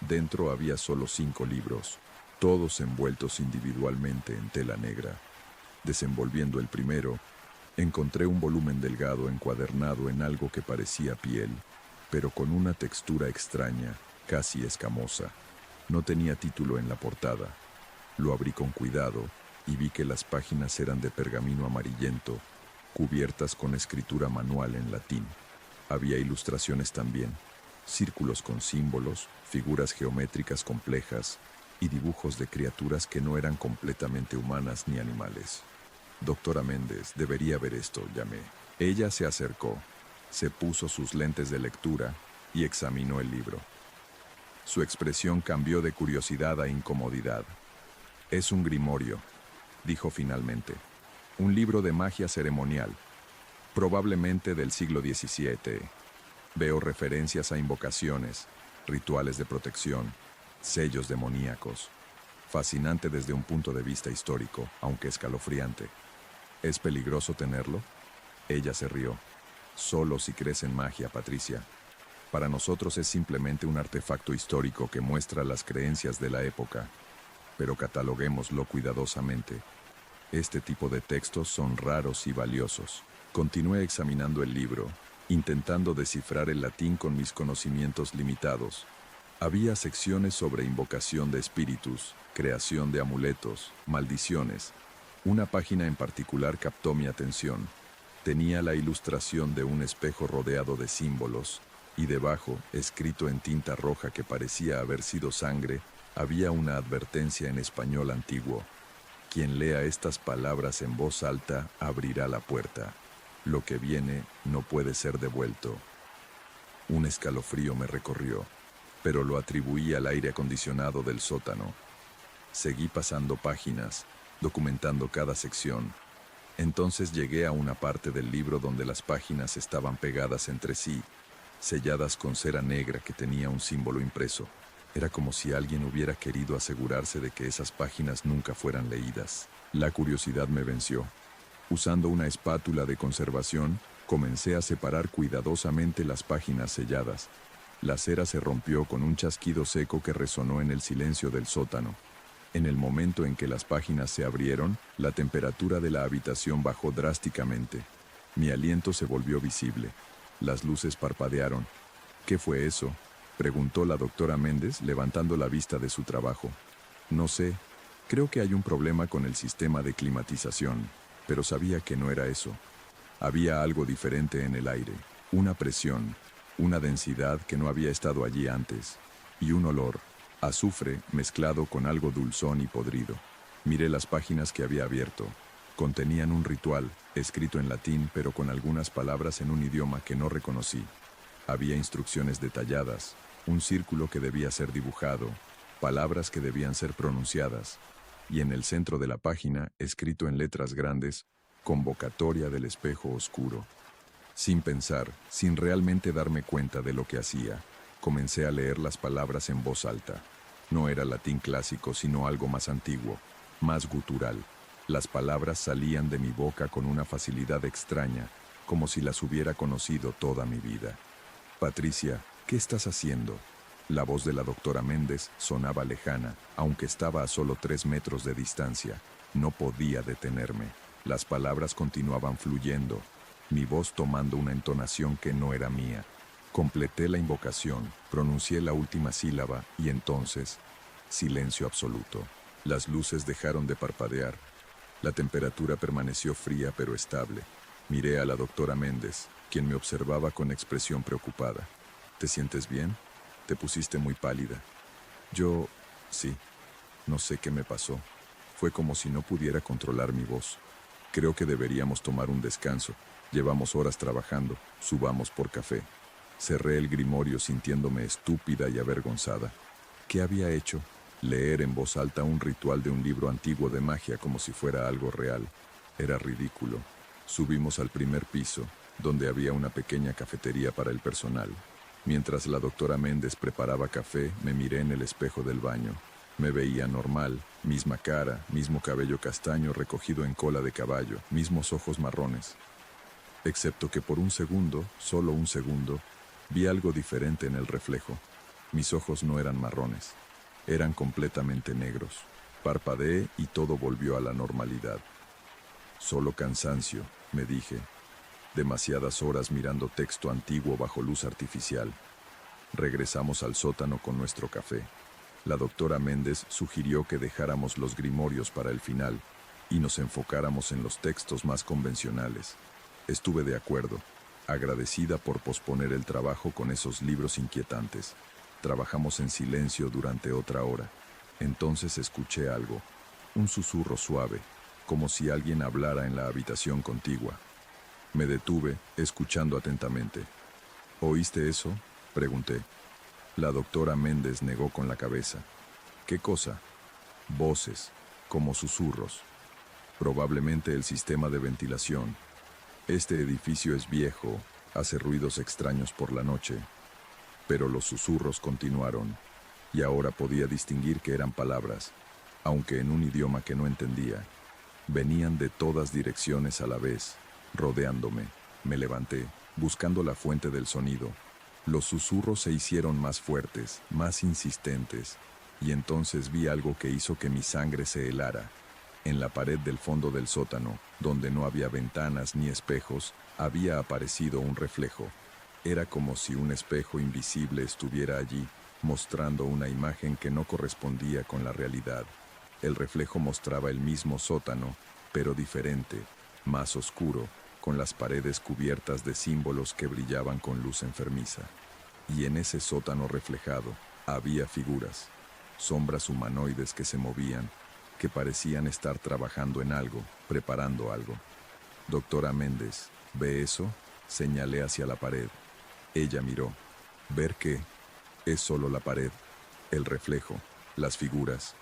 Dentro había solo 5 libros, todos envueltos individualmente en tela negra. Desenvolviendo el primero, encontré un volumen delgado encuadernado en algo que parecía piel, pero con una textura extraña, casi escamosa. No tenía título en la portada. Lo abrí con cuidado y vi que las páginas eran de pergamino amarillento, cubiertas con escritura manual en latín. Había ilustraciones también, círculos con símbolos, figuras geométricas complejas y dibujos de criaturas que no eran completamente humanas ni animales. Doctora Méndez, debería ver esto, llamé. Ella se acercó, se puso sus lentes de lectura y examinó el libro. Su expresión cambió de curiosidad a incomodidad. Es un grimorio, dijo finalmente. Un libro de magia ceremonial, probablemente del siglo XVII. Veo referencias a invocaciones, rituales de protección, sellos demoníacos. Fascinante desde un punto de vista histórico, aunque escalofriante. ¿Es peligroso tenerlo? Ella se rió. Solo si crees en magia, Patricia. Para nosotros es simplemente un artefacto histórico que muestra las creencias de la época, pero cataloguémoslo cuidadosamente. Este tipo de textos son raros y valiosos. Continué examinando el libro, intentando descifrar el latín con mis conocimientos limitados. Había secciones sobre invocación de espíritus, creación de amuletos, maldiciones. Una página en particular captó mi atención. Tenía la ilustración de un espejo rodeado de símbolos, y debajo, escrito en tinta roja que parecía haber sido sangre, había una advertencia en español antiguo. Quien lea estas palabras en voz alta abrirá la puerta. Lo que viene no puede ser devuelto. Un escalofrío me recorrió, pero lo atribuí al aire acondicionado del sótano. Seguí pasando páginas, documentando cada sección. Entonces llegué a una parte del libro donde las páginas estaban pegadas entre sí, selladas con cera negra que tenía un símbolo impreso. Era como si alguien hubiera querido asegurarse de que esas páginas nunca fueran leídas. La curiosidad me venció. Usando una espátula de conservación, comencé a separar cuidadosamente las páginas selladas. La cera se rompió con un chasquido seco que resonó en el silencio del sótano. En el momento en que las páginas se abrieron, la temperatura de la habitación bajó drásticamente. Mi aliento se volvió visible. Las luces parpadearon. ¿Qué fue eso?, preguntó la doctora Méndez, levantando la vista de su trabajo. No sé. Creo que hay un problema con el sistema de climatización, pero sabía que no era eso. Había algo diferente en el aire, una presión, una densidad que no había estado allí antes, y un olor, azufre mezclado con algo dulzón y podrido. Miré las páginas que había abierto. Contenían un ritual, escrito en latín pero con algunas palabras en un idioma que no reconocí. Había instrucciones detalladas, un círculo que debía ser dibujado, palabras que debían ser pronunciadas, y en el centro de la página, escrito en letras grandes, convocatoria del espejo oscuro. Sin pensar, sin realmente darme cuenta de lo que hacía, comencé a leer las palabras en voz alta. No era latín clásico, sino algo más antiguo, más gutural. Las palabras salían de mi boca con una facilidad extraña, como si las hubiera conocido toda mi vida. Patricia, ¿qué estás haciendo? La voz de la doctora Méndez sonaba lejana, aunque estaba a solo 3 metros de distancia. No podía detenerme. Las palabras continuaban fluyendo, mi voz tomando una entonación que no era mía. Completé la invocación, pronuncié la última sílaba y entonces, silencio absoluto. Las luces dejaron de parpadear. La temperatura permaneció fría pero estable. Miré a la doctora Méndez, quien me observaba con expresión preocupada. ¿Te sientes bien? Te pusiste muy pálida. Sí, no sé qué me pasó. Fue como si no pudiera controlar mi voz. Creo que deberíamos tomar un descanso. Llevamos horas trabajando, subamos por café. Cerré el grimorio sintiéndome estúpida y avergonzada. ¿Qué había hecho? Leer en voz alta un ritual de un libro antiguo de magia como si fuera algo real. Era ridículo. Subimos al primer piso, donde había una pequeña cafetería para el personal. Mientras la doctora Méndez preparaba café, me miré en el espejo del baño. Me veía normal, misma cara, mismo cabello castaño recogido en cola de caballo, mismos ojos marrones. Excepto que por un segundo, solo un segundo, vi algo diferente en el reflejo. Mis ojos no eran marrones, eran completamente negros. Parpadeé y todo volvió a la normalidad. Solo cansancio, me dije. Demasiadas horas mirando texto antiguo bajo luz artificial. Regresamos al sótano con nuestro café. La doctora Méndez sugirió que dejáramos los grimorios para el final y nos enfocáramos en los textos más convencionales. Estuve de acuerdo, agradecida por posponer el trabajo con esos libros inquietantes. Trabajamos en silencio durante otra hora. Entonces escuché algo, un susurro suave, como si alguien hablara en la habitación contigua. Me detuve, escuchando atentamente. ¿Oíste eso?, pregunté. La doctora Méndez negó con la cabeza. ¿Qué cosa? Voces, como susurros. Probablemente el sistema de ventilación. Este edificio es viejo, hace ruidos extraños por la noche. Pero los susurros continuaron, y ahora podía distinguir que eran palabras, aunque en un idioma que no entendía. Venían de todas direcciones a la vez, rodeándome. Me levanté, buscando la fuente del sonido. Los susurros se hicieron más fuertes, más insistentes, y entonces vi algo que hizo que mi sangre se helara. En la pared del fondo del sótano, donde no había ventanas ni espejos, había aparecido un reflejo. Era como si un espejo invisible estuviera allí, mostrando una imagen que no correspondía con la realidad. El reflejo mostraba el mismo sótano, pero diferente, más oscuro, con las paredes cubiertas de símbolos que brillaban con luz enfermiza. Y en ese sótano reflejado había figuras, sombras humanoides que se movían, que parecían estar trabajando en algo, preparando algo. Doctora Méndez, ¿ve eso? Señalé hacia la pared. Ella miró. ¿Ver qué? Es solo la pared, el reflejo, las figuras.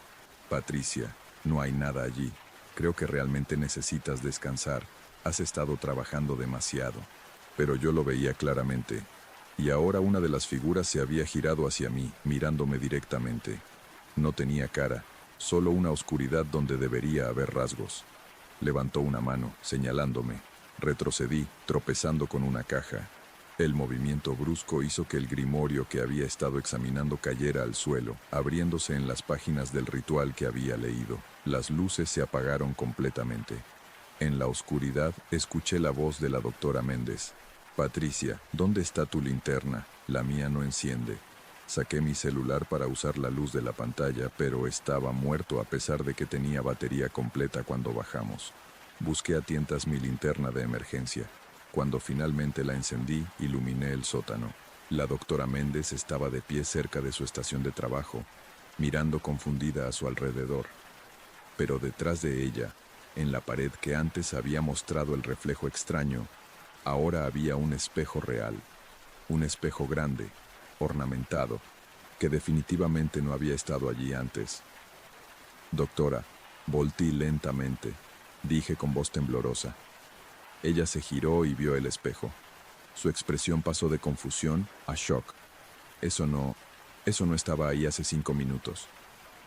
Patricia, no hay nada allí. Creo que realmente necesitas descansar. Has estado trabajando demasiado. Pero yo lo veía claramente. Y ahora una de las figuras se había girado hacia mí, mirándome directamente. No tenía cara, solo una oscuridad donde debería haber rasgos. Levantó una mano, señalándome. Retrocedí, tropezando con una caja. El movimiento brusco hizo que el grimorio que había estado examinando cayera al suelo, abriéndose en las páginas del ritual que había leído. Las luces se apagaron completamente. En la oscuridad, escuché la voz de la doctora Méndez. Patricia, ¿dónde está tu linterna? La mía no enciende. Saqué mi celular para usar la luz de la pantalla, pero estaba muerto a pesar de que tenía batería completa cuando bajamos. Busqué a tientas mi linterna de emergencia. Cuando finalmente la encendí, iluminé el sótano. La doctora Méndez estaba de pie cerca de su estación de trabajo, mirando confundida a su alrededor. Pero detrás de ella, en la pared que antes había mostrado el reflejo extraño, ahora había un espejo real, un espejo grande, ornamentado, que definitivamente no había estado allí antes. Doctora, volteé lentamente, dije con voz temblorosa. Ella se giró y vio el espejo. Su expresión pasó de confusión a shock. Eso no estaba ahí hace 5 minutos.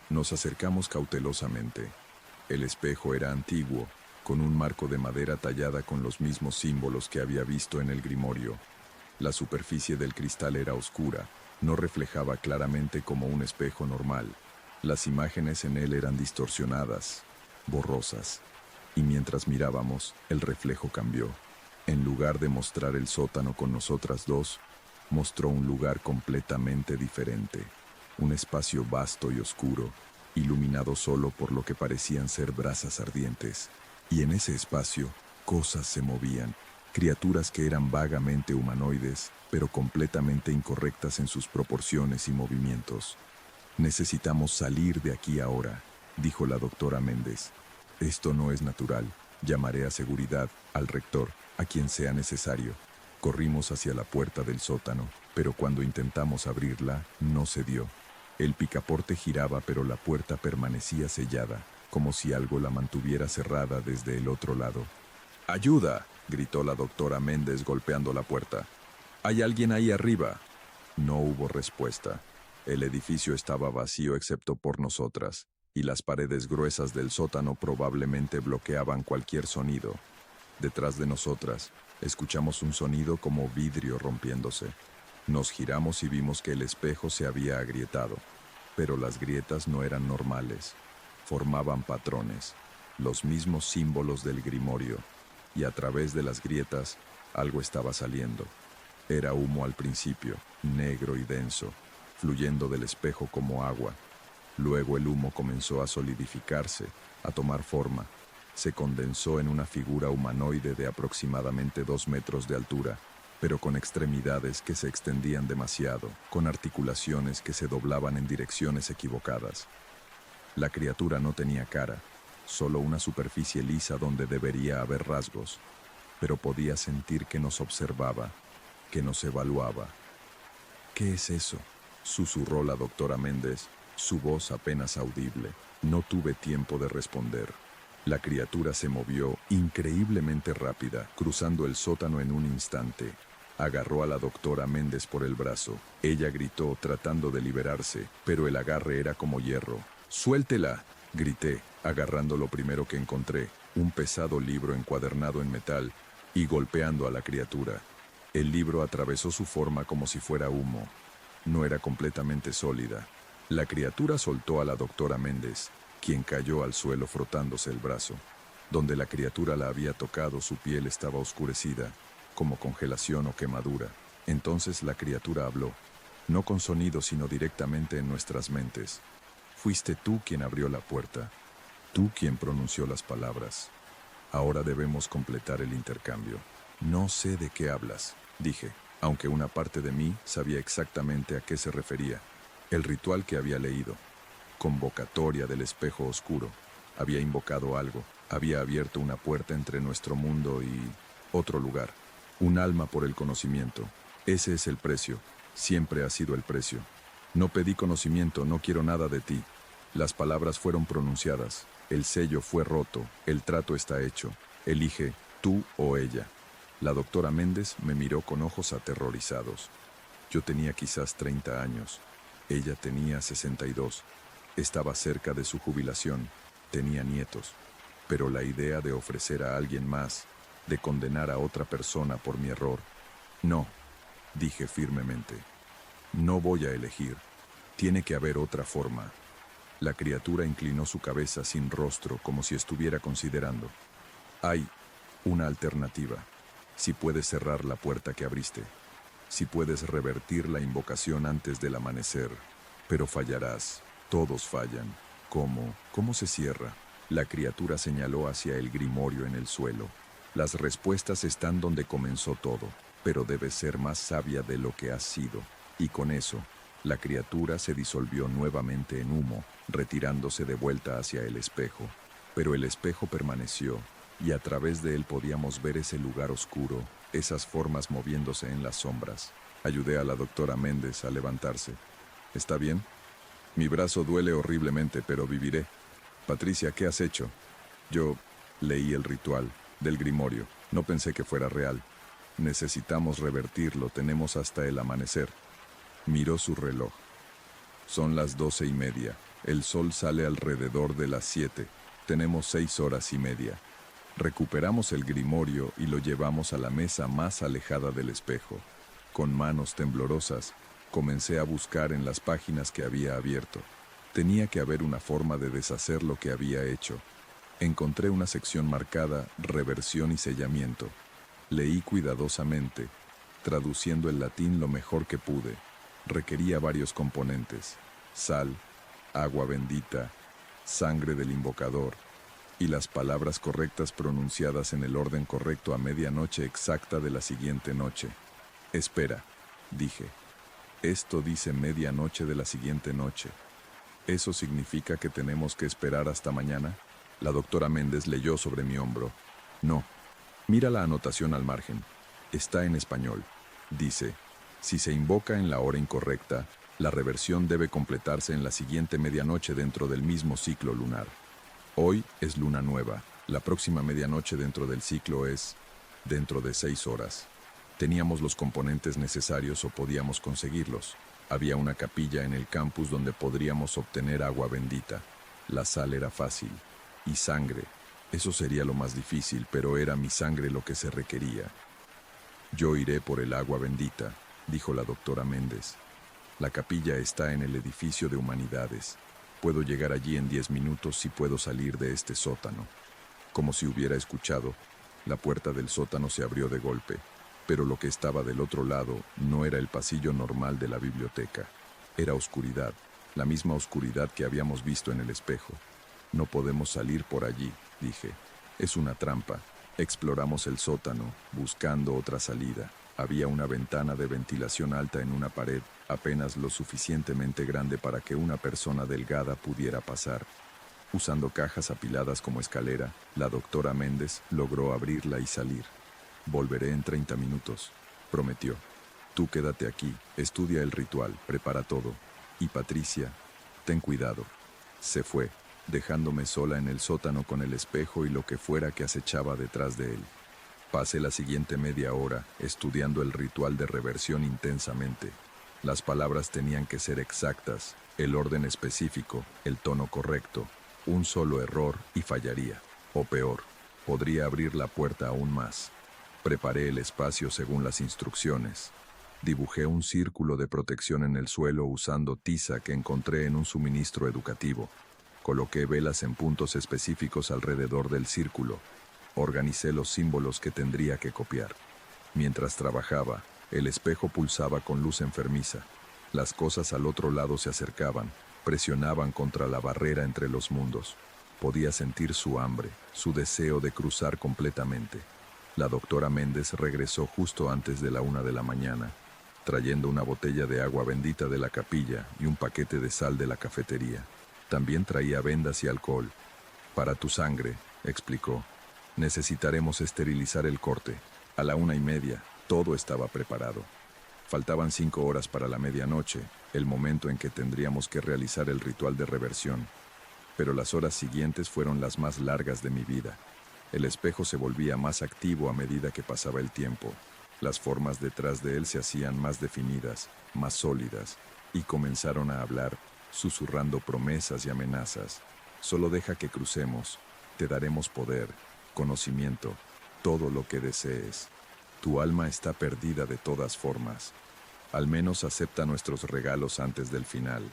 Nos acercamos cautelosamente. El espejo era antiguo, con un marco de madera tallada con los mismos símbolos que había visto en el grimorio. La superficie del cristal era oscura, no reflejaba claramente como un espejo normal. Las imágenes en él eran distorsionadas, borrosas, y mientras mirábamos, el reflejo cambió. En lugar de mostrar el sótano con nosotras dos, mostró un lugar completamente diferente, un espacio vasto y oscuro, iluminado solo por lo que parecían ser brasas ardientes. Y en ese espacio, cosas se movían, criaturas que eran vagamente humanoides, pero completamente incorrectas en sus proporciones y movimientos. Necesitamos salir de aquí ahora, dijo la doctora Méndez. Esto no es natural. Llamaré a seguridad, al rector, a quien sea necesario. Corrimos hacia la puerta del sótano, pero cuando intentamos abrirla, no se dio. El picaporte giraba, pero la puerta permanecía sellada, como si algo la mantuviera cerrada desde el otro lado. ¡Ayuda!, gritó la doctora Méndez golpeando la puerta. ¡Hay alguien ahí arriba! No hubo respuesta. El edificio estaba vacío excepto por nosotras, y las paredes gruesas del sótano probablemente bloqueaban cualquier sonido. Detrás de nosotras, escuchamos un sonido como vidrio rompiéndose. Nos giramos y vimos que el espejo se había agrietado, pero las grietas no eran normales. Formaban patrones, los mismos símbolos del grimorio, y a través de las grietas algo estaba saliendo. Era humo al principio, negro y denso, fluyendo del espejo como agua. Luego el humo comenzó a solidificarse, a tomar forma. Se condensó en una figura humanoide de aproximadamente 2 metros de altura, pero con extremidades que se extendían demasiado, con articulaciones que se doblaban en direcciones equivocadas. La criatura no tenía cara, solo una superficie lisa donde debería haber rasgos, pero podía sentir que nos observaba, que nos evaluaba. ¿Qué es eso?, susurró la doctora Méndez, su voz apenas audible. No tuve tiempo de responder. La criatura se movió increíblemente rápida, cruzando el sótano en un instante. Agarró a la doctora Méndez por el brazo. Ella gritó tratando de liberarse, pero el agarre era como hierro. ¡Suéltela!, grité, agarrando lo primero que encontré, un pesado libro encuadernado en metal, y golpeando a la criatura. El libro atravesó su forma como si fuera humo. No era completamente sólida. La criatura soltó a la doctora Méndez, quien cayó al suelo frotándose el brazo. Donde la criatura la había tocado, su piel estaba oscurecida, como congelación o quemadura. Entonces la criatura habló, no con sonido sino directamente en nuestras mentes. Fuiste tú quien abrió la puerta, tú quien pronunció las palabras. Ahora debemos completar el intercambio. No sé de qué hablas, dije, aunque una parte de mí sabía exactamente a qué se refería. El ritual que había leído, convocatoria del espejo oscuro, había invocado algo, había abierto una puerta entre nuestro mundo y otro lugar. Un alma por el conocimiento. Ese es el precio, siempre ha sido el precio. No pedí conocimiento, no quiero nada de ti. Las palabras fueron pronunciadas, el sello fue roto, el trato está hecho. Elige, tú o ella. La doctora Méndez me miró con ojos aterrorizados. Yo tenía quizás 30 años. Ella tenía 62. Estaba cerca de su jubilación. Tenía nietos. Pero la idea de ofrecer a alguien más, de condenar a otra persona por mi error. No, dije firmemente. No voy a elegir. Tiene que haber otra forma. La criatura inclinó su cabeza sin rostro, como si estuviera considerando. Hay una alternativa. Si puedes cerrar la puerta que abriste. Si puedes revertir la invocación antes del amanecer. Pero fallarás. Todos fallan. ¿Cómo? ¿Cómo se cierra? La criatura señaló hacia el grimorio en el suelo. Las respuestas están donde comenzó todo, pero debes ser más sabia de lo que has sido. Y con eso, La criatura se disolvió nuevamente en humo, retirándose de vuelta hacia el espejo. Pero el espejo permaneció, y a través de él podíamos ver ese lugar oscuro, esas formas moviéndose en las sombras. Ayudé a la doctora Méndez a levantarse. ¿Está bien? Mi brazo duele horriblemente, pero viviré. Patricia, ¿qué has hecho? Yo leí el ritual del grimorio. No pensé que fuera real. Necesitamos revertirlo, tenemos hasta el amanecer. Miró su reloj. Son las 12:30. El sol sale alrededor de las 7. Tenemos 6 horas y media. Recuperamos el grimorio y lo llevamos a la mesa más alejada del espejo. Con manos temblorosas, comencé a buscar en las páginas que había abierto. Tenía que haber una forma de deshacer lo que había hecho. Encontré una sección marcada reversión y sellamiento. Leí cuidadosamente, traduciendo el latín lo mejor que pude. Requería varios componentes: sal, agua bendita, sangre del invocador, y las palabras correctas pronunciadas en el orden correcto a medianoche exacta de la siguiente noche. Espera, dije. Esto dice medianoche de la siguiente noche. ¿Eso significa que tenemos que esperar hasta mañana? La doctora Méndez leyó sobre mi hombro. No. Mira la anotación al margen. Está en español. Dice: si se invoca en la hora incorrecta, la reversión debe completarse en la siguiente medianoche dentro del mismo ciclo lunar. Hoy es luna nueva. La próxima medianoche dentro del ciclo es dentro de 6 horas. Teníamos los componentes necesarios o podíamos conseguirlos. Había una capilla en el campus donde podríamos obtener agua bendita. La sal era fácil. Y sangre. Eso sería lo más difícil, pero era mi sangre lo que se requería. Yo iré por el agua bendita, dijo la doctora Méndez. La capilla está en el edificio de Humanidades. Puedo llegar allí en 10 minutos si puedo salir de este sótano. Como si hubiera escuchado, la puerta del sótano se abrió de golpe, pero lo que estaba del otro lado no era el pasillo normal de la biblioteca. Era oscuridad, la misma oscuridad que habíamos visto en el espejo. No podemos salir por allí, dije. Es una trampa. Exploramos el sótano, buscando otra salida. Había una ventana de ventilación alta en una pared, apenas lo suficientemente grande para que una persona delgada pudiera pasar. Usando cajas apiladas como escalera, la doctora Méndez logró abrirla y salir. Volveré en 30 minutos, prometió. Tú quédate aquí, estudia el ritual, prepara todo. Y Patricia, ten cuidado. Se fue, dejándome sola en el sótano con el espejo y lo que fuera que acechaba detrás de él. Pasé la siguiente media hora estudiando el ritual de reversión intensamente. Las palabras tenían que ser exactas, el orden específico, el tono correcto. Un solo error y fallaría. O peor, podría abrir la puerta aún más. Preparé el espacio según las instrucciones. Dibujé un círculo de protección en el suelo usando tiza que encontré en un suministro educativo. Coloqué velas en puntos específicos alrededor del círculo. Organicé los símbolos que tendría que copiar. Mientras trabajaba, el espejo pulsaba con luz enfermiza. Las cosas al otro lado se acercaban, presionaban contra la barrera entre los mundos. Podía sentir su hambre, su deseo de cruzar completamente. La doctora Méndez regresó justo antes de la 1 de la mañana, trayendo una botella de agua bendita de la capilla y un paquete de sal de la cafetería. También traía vendas y alcohol. Para tu sangre, explicó. Necesitaremos esterilizar el corte. A la 1:30, todo estaba preparado. Faltaban 5 horas para la medianoche, el momento en que tendríamos que realizar el ritual de reversión. Pero las horas siguientes fueron las más largas de mi vida. El espejo se volvía más activo a medida que pasaba el tiempo. Las formas detrás de él se hacían más definidas, más sólidas, y comenzaron a hablar, susurrando promesas y amenazas. Solo deja que crucemos, te daremos poder, conocimiento, todo lo que desees. Tu alma está perdida de todas formas. Al menos acepta nuestros regalos antes del final.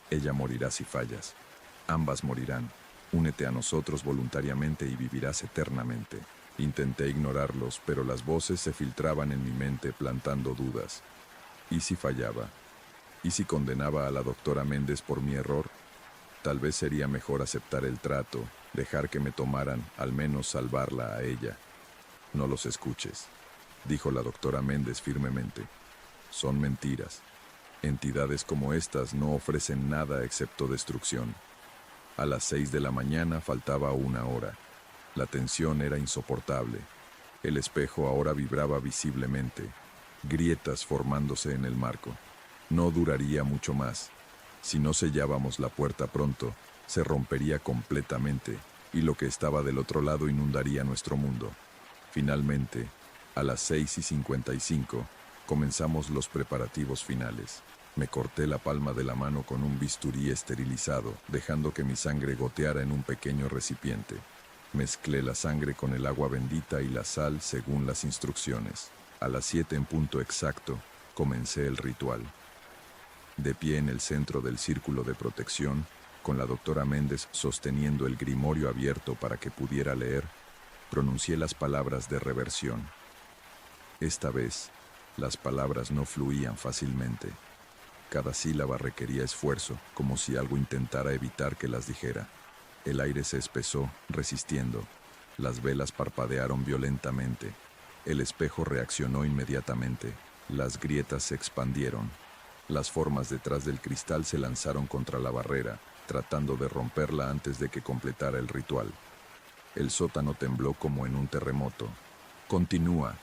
Ella morirá si fallas. Ambas morirán. Únete a nosotros voluntariamente y vivirás eternamente. Intenté ignorarlos, pero las voces se filtraban en mi mente plantando dudas. ¿Y si fallaba? ¿Y si condenaba a la doctora Méndez por mi error? Tal vez sería mejor aceptar el trato, dejar que me tomaran, al menos salvarla a ella. No los escuches, dijo la doctora Méndez firmemente. Son mentiras. Entidades como estas no ofrecen nada excepto destrucción. A las 6 de la mañana faltaba una hora. La tensión era insoportable. El espejo ahora vibraba visiblemente, grietas formándose en el marco. No duraría mucho más. Si no sellábamos la puerta pronto, se rompería completamente, y lo que estaba del otro lado inundaría nuestro mundo. Finalmente, a las 6:55, comenzamos los preparativos finales. Me corté la palma de la mano con un bisturí esterilizado, dejando que mi sangre goteara en un pequeño recipiente. Mezclé la sangre con el agua bendita y la sal según las instrucciones. A las 7 en punto exacto, comencé el ritual. De pie en el centro del círculo de protección, con la doctora Méndez sosteniendo el grimorio abierto para que pudiera leer, pronuncié las palabras de reversión. Esta vez, las palabras no fluían fácilmente. Cada sílaba requería esfuerzo, como si algo intentara evitar que las dijera. El aire se espesó, resistiendo. Las velas parpadearon violentamente. El espejo reaccionó inmediatamente. Las grietas se expandieron. Las formas detrás del cristal se lanzaron contra la barrera, tratando de romperla antes de que completara el ritual. El sótano tembló como en un terremoto. «Continúa»,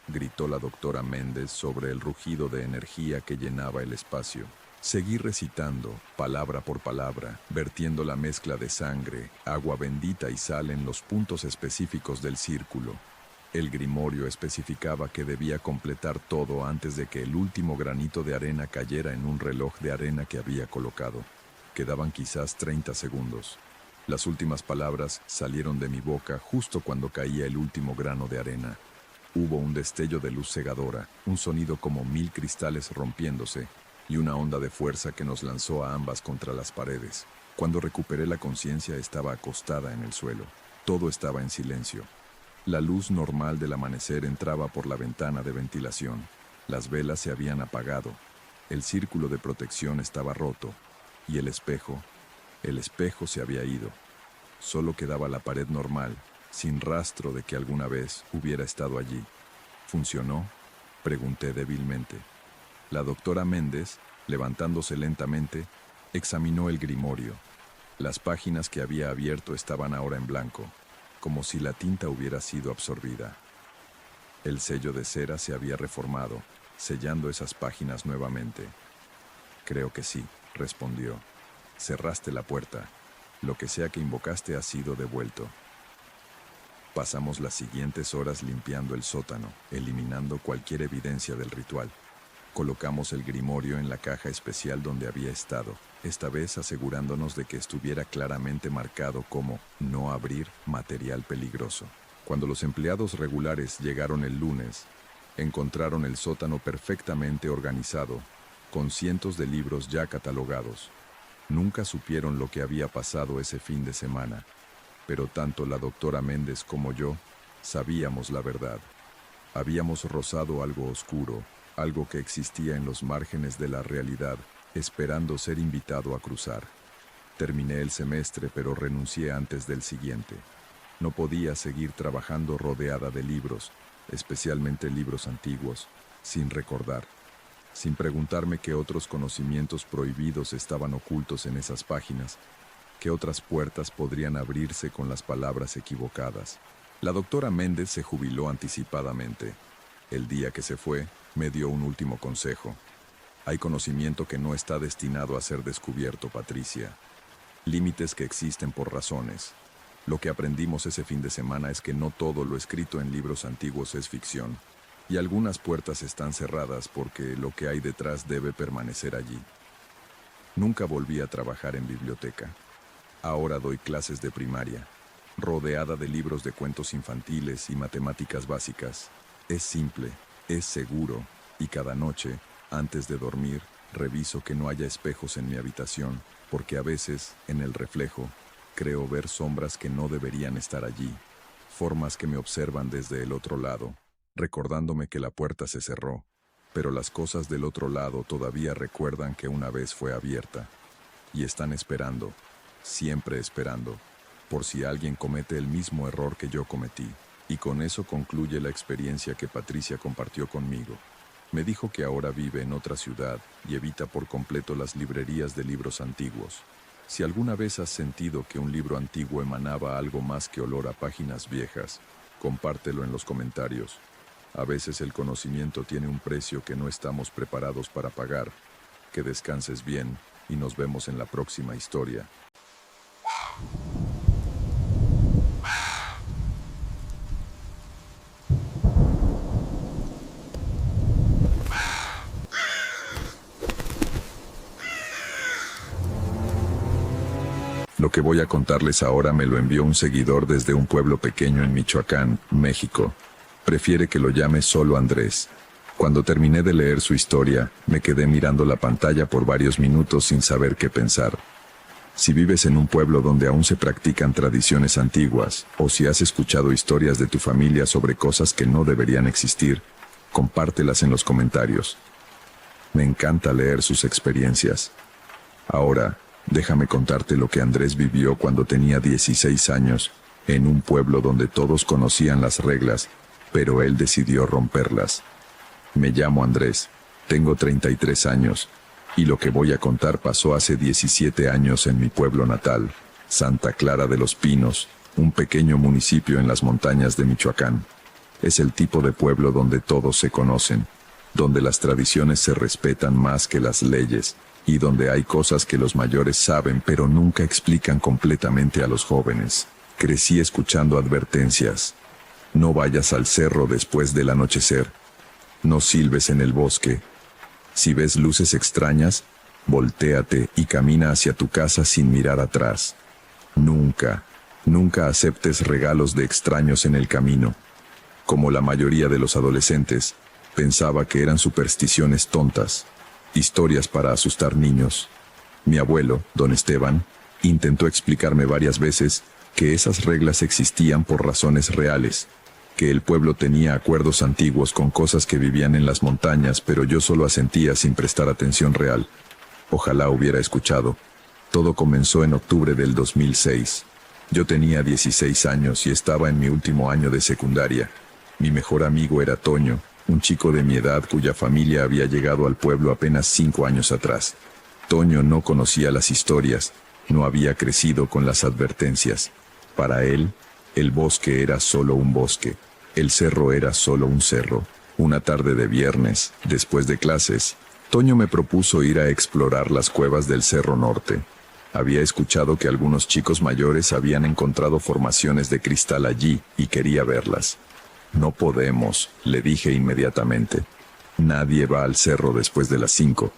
gritó la doctora Méndez sobre el rugido de energía que llenaba el espacio. Seguí recitando, palabra por palabra, vertiendo la mezcla de sangre, agua bendita y sal en los puntos específicos del círculo. El grimorio especificaba que debía completar todo antes de que el último granito de arena cayera en un reloj de arena que había colocado. Quedaban quizás 30 segundos. Las últimas palabras salieron de mi boca justo cuando caía el último grano de arena. Hubo un destello de luz cegadora, un sonido como 1000 cristales rompiéndose, y una onda de fuerza que nos lanzó a ambas contra las paredes. Cuando recuperé la conciencia estaba acostada en el suelo. Todo estaba en silencio. La luz normal del amanecer entraba por la ventana de ventilación. Las velas se habían apagado. El círculo de protección estaba roto. Y el espejo se había ido. Solo quedaba la pared normal, sin rastro de que alguna vez hubiera estado allí. ¿Funcionó?, pregunté débilmente. La doctora Méndez, levantándose lentamente, examinó el grimorio. Las páginas que había abierto estaban ahora en blanco, como si la tinta hubiera sido absorbida. El sello de cera se había reformado, sellando esas páginas nuevamente. «Creo que sí», respondió. «Cerraste la puerta. Lo que sea que invocaste ha sido devuelto». Pasamos las siguientes horas limpiando el sótano, eliminando cualquier evidencia del ritual. Colocamos el grimorio en la caja especial donde había estado, esta vez asegurándonos de que estuviera claramente marcado como «no abrir material peligroso». Cuando los empleados regulares llegaron el lunes, encontraron el sótano perfectamente organizado, con cientos de libros ya catalogados. Nunca supieron lo que había pasado ese fin de semana, pero tanto la doctora Méndez como yo sabíamos la verdad. Habíamos rozado algo oscuro, algo que existía en los márgenes de la realidad, esperando ser invitado a cruzar. Terminé el semestre, pero renuncié antes del siguiente. No podía seguir trabajando rodeada de libros, especialmente libros antiguos, sin recordar, sin preguntarme qué otros conocimientos prohibidos estaban ocultos en esas páginas, qué otras puertas podrían abrirse con las palabras equivocadas. La doctora Méndez se jubiló anticipadamente. El día que se fue, me dio un último consejo. Hay conocimiento que no está destinado a ser descubierto, Patricia. Límites que existen por razones. Lo que aprendimos ese fin de semana es que no todo lo escrito en libros antiguos es ficción, y algunas puertas están cerradas porque lo que hay detrás debe permanecer allí. Nunca volví a trabajar en biblioteca. Ahora doy clases de primaria, rodeada de libros de cuentos infantiles y matemáticas básicas. Es simple, es seguro, y cada noche, antes de dormir, reviso que no haya espejos en mi habitación, porque a veces, en el reflejo, creo ver sombras que no deberían estar allí, formas que me observan desde el otro lado, recordándome que la puerta se cerró, pero las cosas del otro lado todavía recuerdan que una vez fue abierta, y están esperando, siempre esperando, por si alguien comete el mismo error que yo cometí. Y con eso concluye la experiencia que Patricia compartió conmigo. Me dijo que ahora vive en otra ciudad y evita por completo las librerías de libros antiguos. Si alguna vez has sentido que un libro antiguo emanaba algo más que olor a páginas viejas, compártelo en los comentarios. A veces el conocimiento tiene un precio que no estamos preparados para pagar. Que descanses bien y nos vemos en la próxima historia. Lo que voy a contarles ahora me lo envió un seguidor desde un pueblo pequeño en Michoacán, México. Prefiere que lo llame solo Andrés. Cuando terminé de leer su historia, me quedé mirando la pantalla por varios minutos sin saber qué pensar. Si vives en un pueblo donde aún se practican tradiciones antiguas, o si has escuchado historias de tu familia sobre cosas que no deberían existir, compártelas en los comentarios. Me encanta leer sus experiencias. Ahora, déjame contarte lo que Andrés vivió cuando tenía 16 años, en un pueblo donde todos conocían las reglas, pero él decidió romperlas. Me llamo Andrés, tengo 33 años, y lo que voy a contar pasó hace 17 años en mi pueblo natal, Santa Clara de los Pinos, un pequeño municipio en las montañas de Michoacán. Es el tipo de pueblo donde todos se conocen, donde las tradiciones se respetan más que las leyes, y donde hay cosas que los mayores saben pero nunca explican completamente a los jóvenes. Crecí escuchando advertencias. No vayas al cerro después del anochecer. No silbes en el bosque. Si ves luces extrañas, voltéate y camina hacia tu casa sin mirar atrás. Nunca aceptes regalos de extraños en el camino. Como la mayoría de los adolescentes, pensaba que eran supersticiones tontas. Historias para asustar niños. Mi abuelo, don Esteban, intentó explicarme varias veces que esas reglas existían por razones reales, que el pueblo tenía acuerdos antiguos con cosas que vivían en las montañas, pero yo solo asentía sin prestar atención real. Ojalá hubiera escuchado. Todo comenzó en octubre del 2006. Yo tenía 16 años y estaba en mi último año de secundaria. Mi mejor amigo era Toño, un chico de mi edad cuya familia había llegado al pueblo apenas 5 años atrás. Toño no conocía las historias, no había crecido con las advertencias. Para él, el bosque era solo un bosque, el cerro era solo un cerro. Una tarde de viernes, después de clases, Toño me propuso ir a explorar las cuevas del Cerro Norte. Había escuchado que algunos chicos mayores habían encontrado formaciones de cristal allí y quería verlas. No podemos, le dije inmediatamente. Nadie va al cerro después de las 5.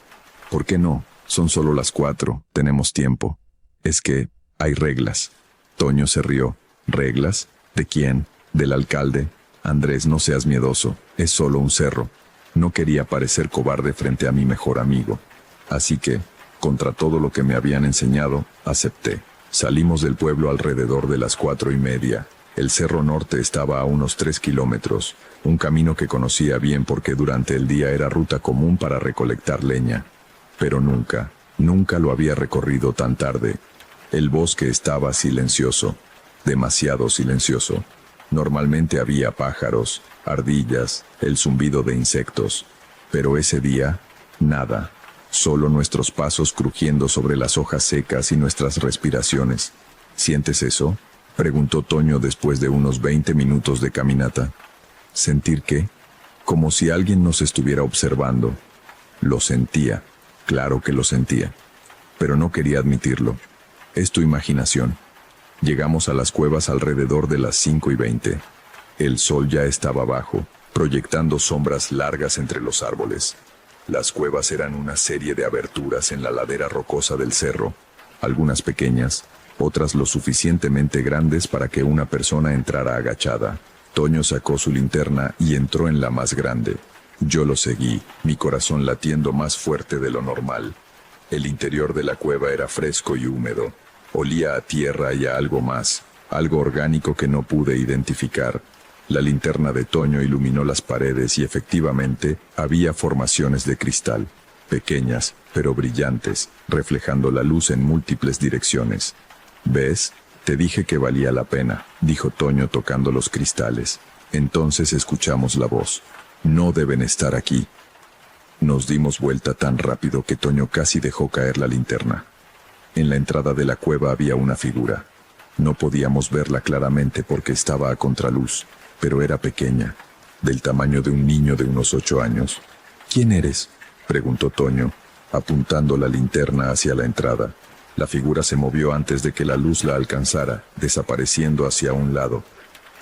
¿Por qué no? Son solo las 4, tenemos tiempo. Es que hay reglas. Toño se rió. ¿Reglas? ¿De quién? ¿Del alcalde? Andrés, no seas miedoso, es solo un cerro. No quería parecer cobarde frente a mi mejor amigo. Así que, contra todo lo que me habían enseñado, acepté. Salimos del pueblo alrededor de las 4:30. El Cerro Norte estaba a unos 3 kilómetros, un camino que conocía bien porque durante el día era ruta común para recolectar leña. Pero nunca lo había recorrido tan tarde. El bosque estaba silencioso, demasiado silencioso. Normalmente había pájaros, ardillas, el zumbido de insectos. Pero ese día, nada. Solo nuestros pasos crujiendo sobre las hojas secas y nuestras respiraciones. ¿Sientes eso?, preguntó Toño después de unos 20 minutos de caminata. ¿Sentir qué? Como si alguien nos estuviera observando. Lo sentía, claro que lo sentía. Pero no quería admitirlo. Es tu imaginación. Llegamos a las cuevas alrededor de las 5:20. El sol ya estaba bajo, proyectando sombras largas entre los árboles. Las cuevas eran una serie de aberturas en la ladera rocosa del cerro, algunas pequeñas, otras lo suficientemente grandes para que una persona entrara agachada. Toño sacó su linterna y entró en la más grande. Yo lo seguí, mi corazón latiendo más fuerte de lo normal. El interior de la cueva era fresco y húmedo. Olía a tierra y a algo más, algo orgánico que no pude identificar. La linterna de Toño iluminó las paredes y efectivamente había formaciones de cristal, pequeñas pero brillantes, reflejando la luz en múltiples direcciones. ¿Ves? Te dije que valía la pena, dijo Toño tocando los cristales. Entonces escuchamos la voz. No deben estar aquí. Nos dimos vuelta tan rápido que Toño casi dejó caer la linterna. En la entrada de la cueva había una figura. No podíamos verla claramente porque estaba a contraluz, pero era pequeña, del tamaño de un niño de unos 8 años. ¿Quién eres?, preguntó Toño, apuntando la linterna hacia la entrada. La figura se movió antes de que la luz la alcanzara, desapareciendo hacia un lado.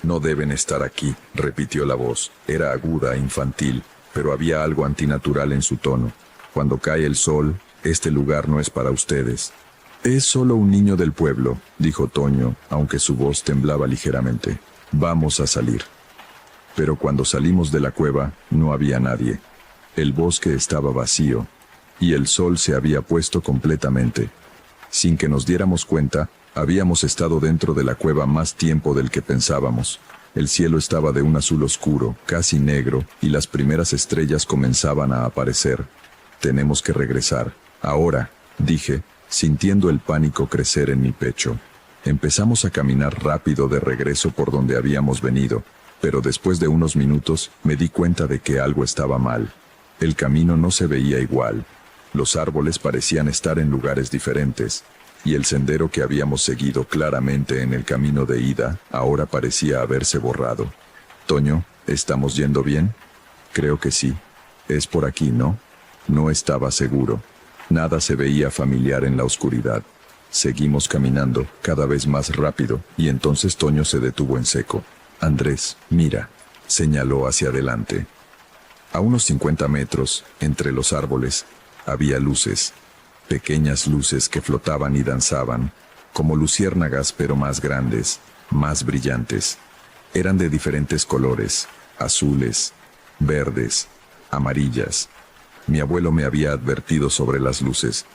No deben estar aquí, repitió la voz. Era aguda e infantil, pero había algo antinatural en su tono. Cuando cae el sol, este lugar no es para ustedes. Es solo un niño del pueblo, dijo Toño, aunque su voz temblaba ligeramente. Vamos a salir. Pero cuando salimos de la cueva, no había nadie. El bosque estaba vacío, y el sol se había puesto completamente. Sin que nos diéramos cuenta, habíamos estado dentro de la cueva más tiempo del que pensábamos. El cielo estaba de un azul oscuro, casi negro, y las primeras estrellas comenzaban a aparecer. Tenemos que regresar. Ahora, dije, sintiendo el pánico crecer en mi pecho. Empezamos a caminar rápido de regreso por donde habíamos venido, pero después de unos minutos me di cuenta de que algo estaba mal. El camino no se veía igual. Los árboles parecían estar en lugares diferentes, y el sendero que habíamos seguido claramente en el camino de ida ahora parecía haberse borrado. Toño, ¿estamos yendo bien? Creo que sí. Es por aquí, ¿no? No estaba seguro. Nada se veía familiar en la oscuridad. Seguimos caminando, cada vez más rápido, y entonces Toño se detuvo en seco. Andrés, mira, señaló hacia adelante. A unos 50 metros, entre los árboles, había luces, pequeñas luces que flotaban y danzaban, como luciérnagas pero más grandes, más brillantes. Eran de diferentes colores, azules, verdes, amarillas. Mi abuelo me había advertido sobre las luces.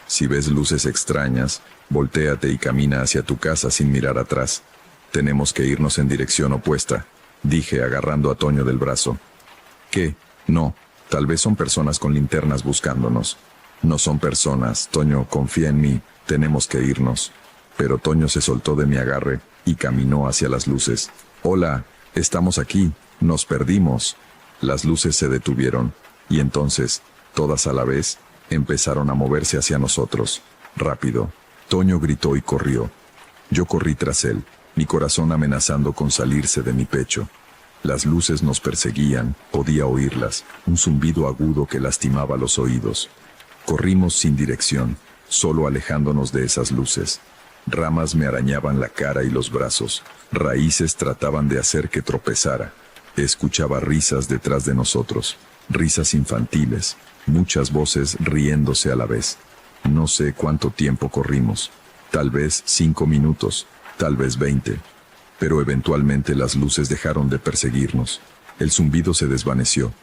Si ves luces extrañas, voltéate y camina hacia tu casa sin mirar atrás. Tenemos que irnos en dirección opuesta, dije agarrando a Toño del brazo. ¿Qué? No, tal vez son personas con linternas buscándonos. No son personas, Toño, confía en mí, tenemos que irnos. Pero Toño se soltó de mi agarre y caminó hacia las luces. Hola, estamos aquí, nos perdimos. Las luces se detuvieron, y entonces, todas a la vez, empezaron a moverse hacia nosotros. Rápido. Toño gritó y corrió. Yo corrí tras él, mi corazón amenazando con salirse de mi pecho. Las luces nos perseguían, podía oírlas, un zumbido agudo que lastimaba los oídos. Corrimos sin dirección, solo alejándonos de esas luces. Ramas me arañaban la cara y los brazos, raíces trataban de hacer que tropezara. Escuchaba risas detrás de nosotros, risas infantiles, muchas voces riéndose a la vez. No sé cuánto tiempo corrimos, tal vez 5 minutos, tal vez 20. Pero eventualmente las luces dejaron de perseguirnos. El zumbido se desvaneció,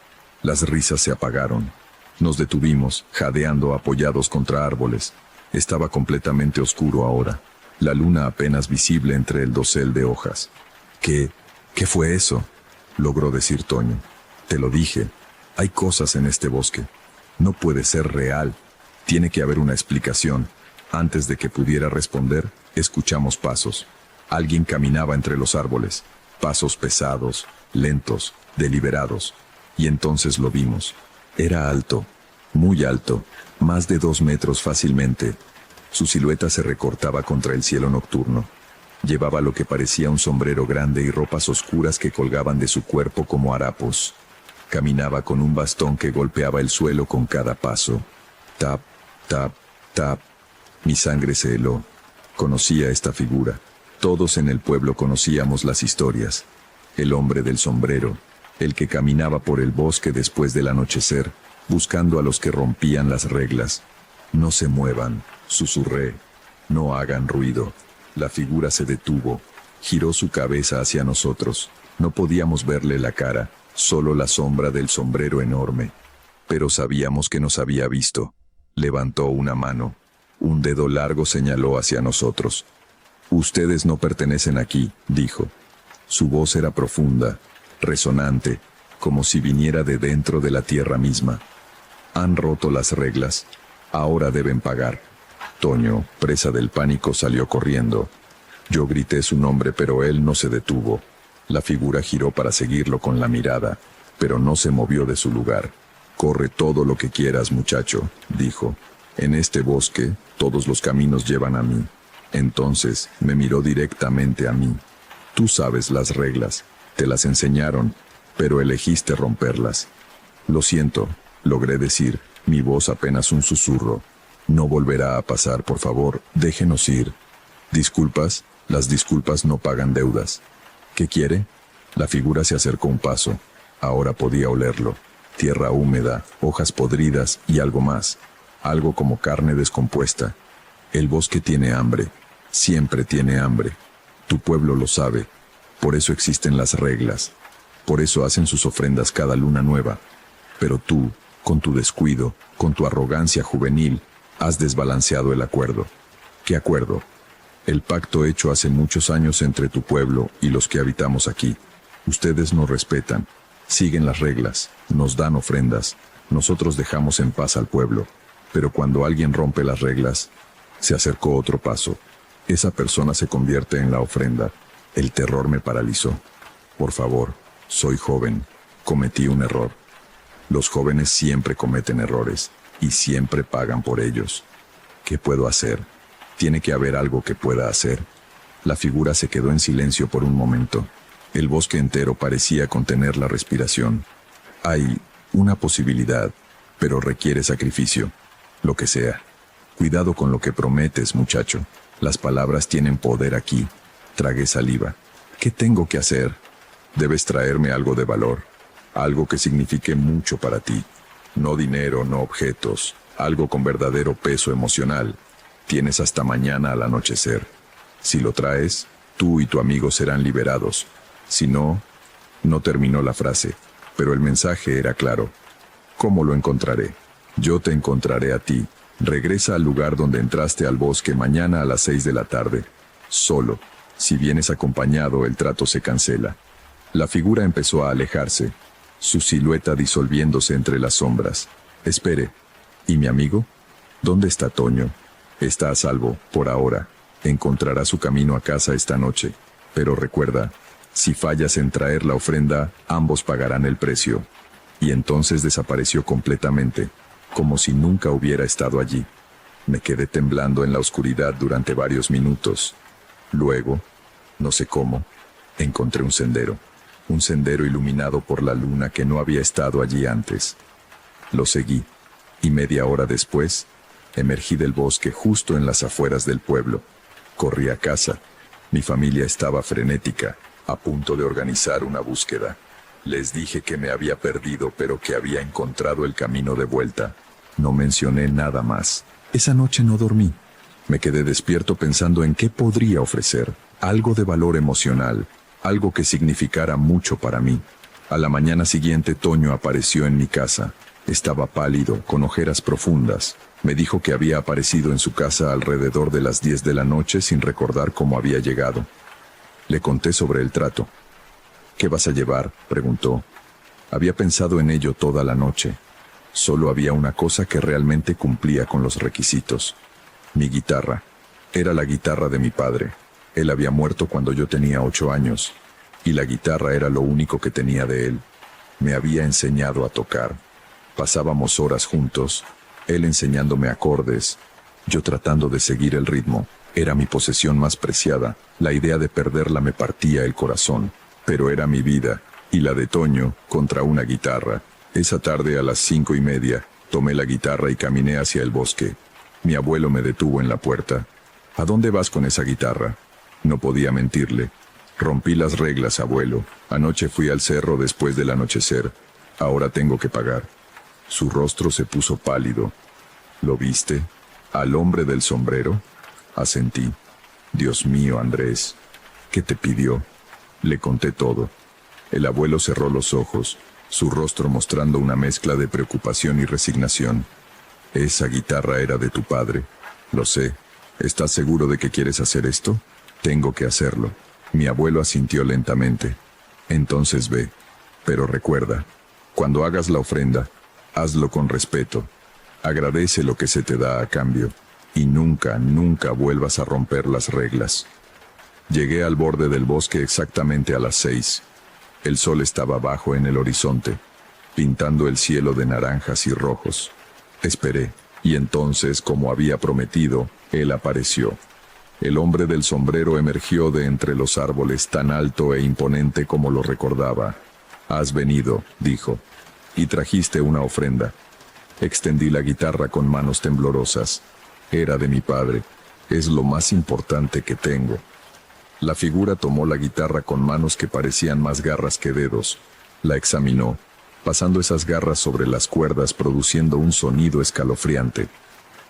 las risas se apagaron. Nos detuvimos, jadeando apoyados contra árboles. Estaba completamente oscuro ahora, la luna apenas visible entre el dosel de hojas. ¿Qué fue eso?, logró decir Toño. Te lo dije, hay cosas en este bosque. No puede ser real. Tiene que haber una explicación. Antes de que pudiera responder, escuchamos pasos. Alguien caminaba entre los árboles. Pasos pesados, lentos, deliberados. Y entonces lo vimos. Era alto, muy alto, más de 2 metros fácilmente. Su silueta se recortaba contra el cielo nocturno. Llevaba lo que parecía un sombrero grande y ropas oscuras que colgaban de su cuerpo como harapos. Caminaba con un bastón que golpeaba el suelo con cada paso. Tap, tap, tap. Mi sangre se heló. Conocía esta figura. Todos en el pueblo conocíamos las historias. El hombre del sombrero, el que caminaba por el bosque después del anochecer, buscando a los que rompían las reglas. No se muevan, susurré. No hagan ruido. La figura se detuvo. Giró su cabeza hacia nosotros. No podíamos verle la cara, solo la sombra del sombrero enorme. Pero sabíamos que nos había visto. Levantó una mano. Un dedo largo señaló hacia nosotros. Ustedes no pertenecen aquí, dijo. Su voz era profunda, resonante, como si viniera de dentro de la tierra misma. Han roto las reglas. Ahora deben pagar. Toño, presa del pánico, salió corriendo. Yo grité su nombre, pero él no se detuvo. La figura giró para seguirlo con la mirada, pero no se movió de su lugar. Corre todo lo que quieras, muchacho, dijo. En este bosque, todos los caminos llevan a mí. Entonces me miró directamente a mí. Tú sabes las reglas, te las enseñaron, pero elegiste romperlas. Lo siento, logré decir, mi voz apenas un susurro. No volverá a pasar, por favor, déjenos ir. Disculpas, las disculpas no pagan deudas. ¿Qué quiere? La figura se acercó un paso. Ahora podía olerlo. Tierra húmeda, hojas podridas y algo más. Algo como carne descompuesta. El bosque tiene hambre. Siempre tiene hambre. Tu pueblo lo sabe. Por eso existen las reglas. Por eso hacen sus ofrendas cada luna nueva. Pero tú, con tu descuido, con tu arrogancia juvenil, has desbalanceado el acuerdo. ¿Qué acuerdo? El pacto hecho hace muchos años entre tu pueblo y los que habitamos aquí. Ustedes nos respetan, siguen las reglas, nos dan ofrendas, nosotros dejamos en paz al pueblo. Pero cuando alguien rompe las reglas, se acercó otro paso. Esa persona se convierte en la ofrenda. El terror me paralizó. Por favor, soy joven, cometí un error. Los jóvenes siempre cometen errores y siempre pagan por ellos. ¿Qué puedo hacer? Tiene que haber algo que pueda hacer. La figura se quedó en silencio por un momento. El bosque entero parecía contener la respiración. Hay una posibilidad, pero requiere sacrificio. Lo que sea. Cuidado con lo que prometes, muchacho. Las palabras tienen poder aquí. Tragué saliva. ¿Qué tengo que hacer? Debes traerme algo de valor. Algo que signifique mucho para ti. No dinero, no objetos. Algo con verdadero peso emocional. Tienes hasta mañana al anochecer. Si lo traes, tú y tu amigo serán liberados. Si no, no terminó la frase, pero el mensaje era claro. ¿Cómo lo encontraré? Yo te encontraré a ti. Regresa al lugar donde entraste al bosque mañana a las 6 de la tarde. Solo. Si vienes acompañado, el trato se cancela. La figura empezó a alejarse, su silueta disolviéndose entre las sombras. Espere. ¿Y mi amigo? ¿Dónde está Toño? Está a salvo, por ahora. Encontrará su camino a casa esta noche. Pero recuerda, si fallas en traer la ofrenda, ambos pagarán el precio. Y entonces desapareció completamente, como si nunca hubiera estado allí. Me quedé temblando en la oscuridad durante varios minutos. Luego, no sé cómo, encontré un sendero iluminado por la luna que no había estado allí antes. Lo seguí, y media hora después, emergí del bosque justo en las afueras del pueblo. Corrí a casa. Mi familia estaba frenética, a punto de organizar una búsqueda. Les dije que me había perdido, pero que había encontrado el camino de vuelta. No mencioné nada más. Esa noche no dormí. Me quedé despierto pensando en qué podría ofrecer. Algo de valor emocional, algo que significara mucho para mí. A la mañana siguiente Toño apareció en mi casa. Estaba pálido, con ojeras profundas. Me dijo que había aparecido en su casa alrededor de las 10 de la noche sin recordar cómo había llegado. Le conté sobre el trato. ¿Qué vas a llevar?, preguntó. Había pensado en ello toda la noche. Solo había una cosa que realmente cumplía con los requisitos. Mi guitarra. Era la guitarra de mi padre. Él había muerto cuando yo tenía 8 años, y la guitarra era lo único que tenía de él. Me había enseñado a tocar. Pasábamos horas juntos, él enseñándome acordes, yo tratando de seguir el ritmo. Era mi posesión más preciada. La idea de perderla me partía el corazón. Pero era mi vida, y la de Toño, contra una guitarra. Esa tarde a las 5:30, tomé la guitarra y caminé hacia el bosque. Mi abuelo me detuvo en la puerta. ¿A dónde vas con esa guitarra? No podía mentirle. Rompí las reglas, abuelo. Anoche fui al cerro después del anochecer. Ahora tengo que pagar. Su rostro se puso pálido. ¿Lo viste? ¿Al hombre del sombrero? Asentí. Dios mío, Andrés. ¿Qué te pidió? Le conté todo. El abuelo cerró los ojos, su rostro mostrando una mezcla de preocupación y resignación. Esa guitarra era de tu padre. Lo sé. ¿Estás seguro de que quieres hacer esto? Tengo que hacerlo. Mi abuelo asintió lentamente. Entonces ve. Pero recuerda, cuando hagas la ofrenda, hazlo con respeto. Agradece lo que se te da a cambio. Y nunca, nunca vuelvas a romper las reglas. Llegué al borde del bosque exactamente a las 6. El sol estaba bajo en el horizonte. pintando el cielo de naranjas y rojos. Esperé, y entonces, como había prometido, él apareció. El hombre del sombrero emergió de entre los árboles tan alto e imponente como lo recordaba. «Has venido», dijo, «y trajiste una ofrenda». Extendí la guitarra con manos temblorosas. Era de mi padre. Es lo más importante que tengo. La figura tomó la guitarra con manos que parecían más garras que dedos. La examinó, pasando esas garras sobre las cuerdas, produciendo un sonido escalofriante.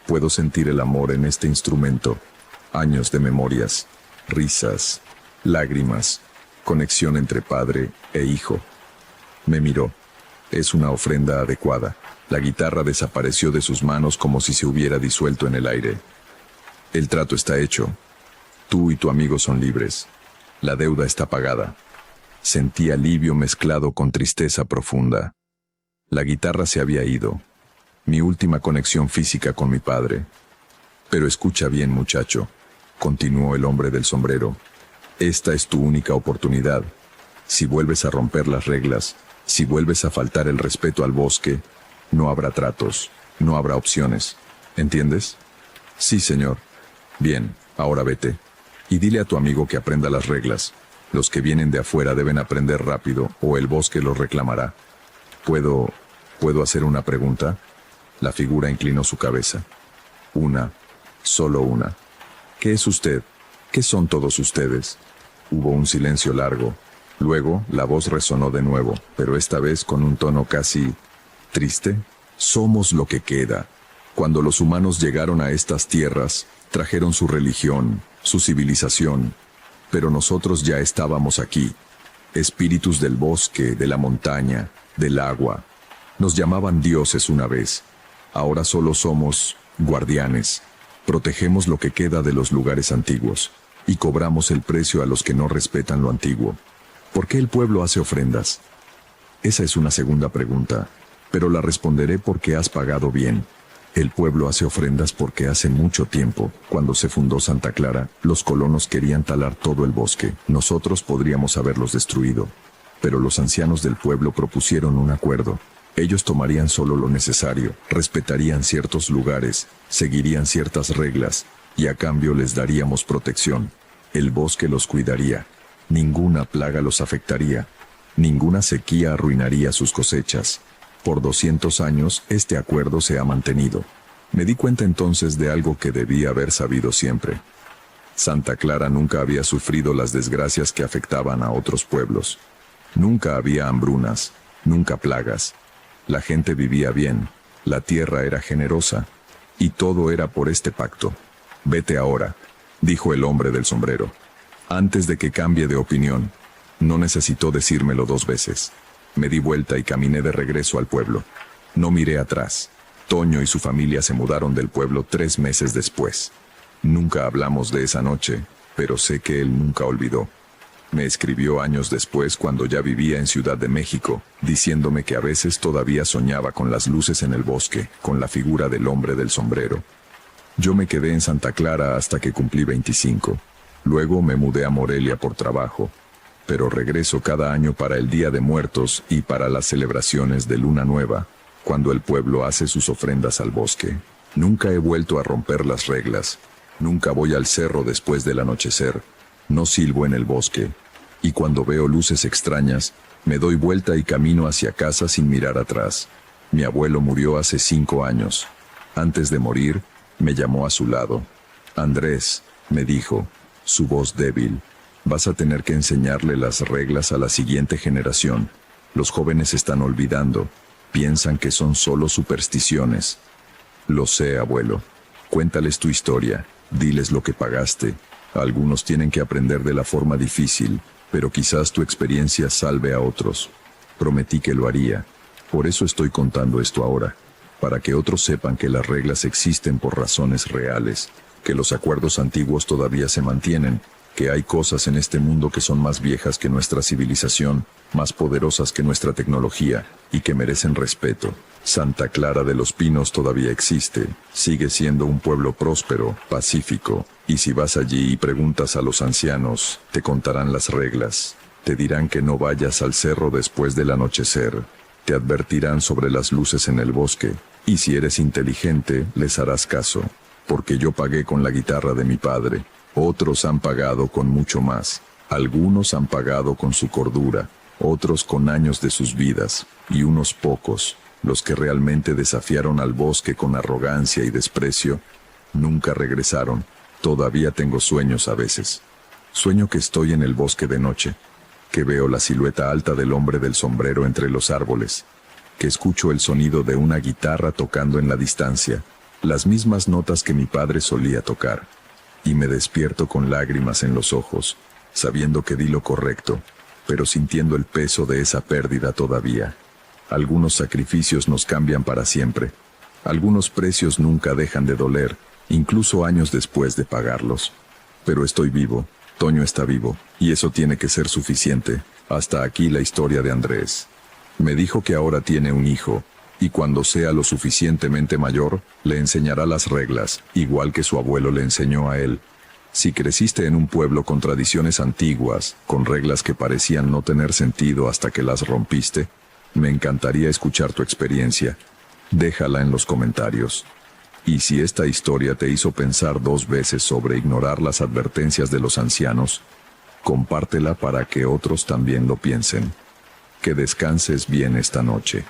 Puedo sentir el amor en este instrumento. Años de memorias, risas, lágrimas, conexión entre padre e hijo. Me miró. Es una ofrenda adecuada. La guitarra desapareció de sus manos como si se hubiera disuelto en el aire. El trato está hecho. Tú y tu amigo son libres. La deuda está pagada. Sentí alivio mezclado con tristeza profunda. La guitarra se había ido. Mi última conexión física con mi padre. Pero escucha bien, muchacho, continuó el hombre del sombrero. Esta es tu única oportunidad. Si vuelves a romper las reglas, si vuelves a faltar el respeto al bosque, no habrá tratos, no habrá opciones. ¿Entiendes? Sí, señor. Bien, ahora vete. Y dile a tu amigo que aprenda las reglas. Los que vienen de afuera deben aprender rápido, o el bosque los reclamará. ¿Puedo hacer una pregunta? La figura inclinó su cabeza. Una, solo una. ¿Qué es usted? ¿Qué son todos ustedes? Hubo un silencio largo. Luego, la voz resonó de nuevo, pero esta vez con un tono casi triste. Somos lo que queda. Cuando los humanos llegaron a estas tierras, trajeron su religión, su civilización, pero nosotros ya estábamos aquí. Espíritus del bosque, de la montaña, del agua. Nos llamaban dioses una vez. Ahora solo somos guardianes. Protegemos lo que queda de los lugares antiguos y cobramos el precio a los que no respetan lo antiguo. ¿Por qué el pueblo hace ofrendas? Esa es una segunda pregunta, pero la responderé porque has pagado bien. El pueblo hace ofrendas porque hace mucho tiempo, cuando se fundó Santa Clara, los colonos querían talar todo el bosque. Nosotros podríamos haberlos destruido, pero los ancianos del pueblo propusieron un acuerdo. Ellos tomarían solo lo necesario, respetarían ciertos lugares, seguirían ciertas reglas, y a cambio les daríamos protección. El bosque los cuidaría. Ninguna plaga los afectaría. Ninguna sequía arruinaría sus cosechas. Por 200 años, este acuerdo se ha mantenido. Me di cuenta entonces de algo que debía haber sabido siempre. Santa Clara nunca había sufrido las desgracias que afectaban a otros pueblos. Nunca había hambrunas, nunca plagas. La gente vivía bien, la tierra era generosa, y todo era por este pacto. Vete ahora, dijo el hombre del sombrero. Antes de que cambie de opinión, no necesitó decírmelo 2 veces. Me di vuelta y caminé de regreso al pueblo. No miré atrás. Toño y su familia se mudaron del pueblo 3 meses después. Nunca hablamos de esa noche, pero sé que él nunca olvidó. Me escribió años después cuando ya vivía en Ciudad de México, diciéndome que a veces todavía soñaba con las luces en el bosque, con la figura del hombre del sombrero. Yo me quedé en Santa Clara hasta que cumplí 25. Luego me mudé a Morelia por trabajo, pero regreso cada año para el Día de Muertos y para las celebraciones de Luna Nueva, cuando el pueblo hace sus ofrendas al bosque. Nunca he vuelto a romper las reglas. Nunca voy al cerro después del anochecer. No silbo en el bosque. Y cuando veo luces extrañas, me doy vuelta y camino hacia casa sin mirar atrás. Mi abuelo murió hace 5 años. Antes de morir, me llamó a su lado. Andrés, me dijo, su voz débil. Vas a tener que enseñarle las reglas a la siguiente generación. Los jóvenes están olvidando. Piensan que son solo supersticiones. Lo sé, abuelo. Cuéntales tu historia. Diles lo que pagaste. Algunos tienen que aprender de la forma difícil, pero quizás tu experiencia salve a otros. Prometí que lo haría. Por eso estoy contando esto ahora. Para que otros sepan que las reglas existen por razones reales, que los acuerdos antiguos todavía se mantienen, que hay cosas en este mundo que son más viejas que nuestra civilización, más poderosas que nuestra tecnología, y que merecen respeto. Santa Clara de los Pinos todavía existe, sigue siendo un pueblo próspero, pacífico, y si vas allí y preguntas a los ancianos, te contarán las reglas, te dirán que no vayas al cerro después del anochecer, Te advertirán sobre las luces en el bosque, y si eres inteligente, les harás caso, porque yo pagué con la guitarra de mi padre, otros han pagado con mucho más, algunos han pagado con su cordura, otros con años de sus vidas, y unos pocos, los que realmente desafiaron al bosque con arrogancia y desprecio, nunca regresaron. Todavía tengo sueños a veces. Sueño que estoy en el bosque de noche, que veo la silueta alta del hombre del sombrero entre los árboles, que escucho el sonido de una guitarra tocando en la distancia, las mismas notas que mi padre solía tocar, y me despierto con lágrimas en los ojos, sabiendo que di lo correcto, pero sintiendo el peso de esa pérdida todavía. Algunos sacrificios nos cambian para siempre. Algunos precios nunca dejan de doler, incluso años después de pagarlos. Pero estoy vivo, Toño está vivo, y eso tiene que ser suficiente. Hasta aquí la historia de Andrés. Me dijo que ahora tiene un hijo, y cuando sea lo suficientemente mayor, le enseñará las reglas, igual que su abuelo le enseñó a él. Si creciste en un pueblo con tradiciones antiguas, con reglas que parecían no tener sentido hasta que las rompiste, me encantaría escuchar tu experiencia. Déjala en los comentarios. Y si esta historia te hizo pensar 2 veces sobre ignorar las advertencias de los ancianos, compártela para que otros también lo piensen. Que descanses bien esta noche.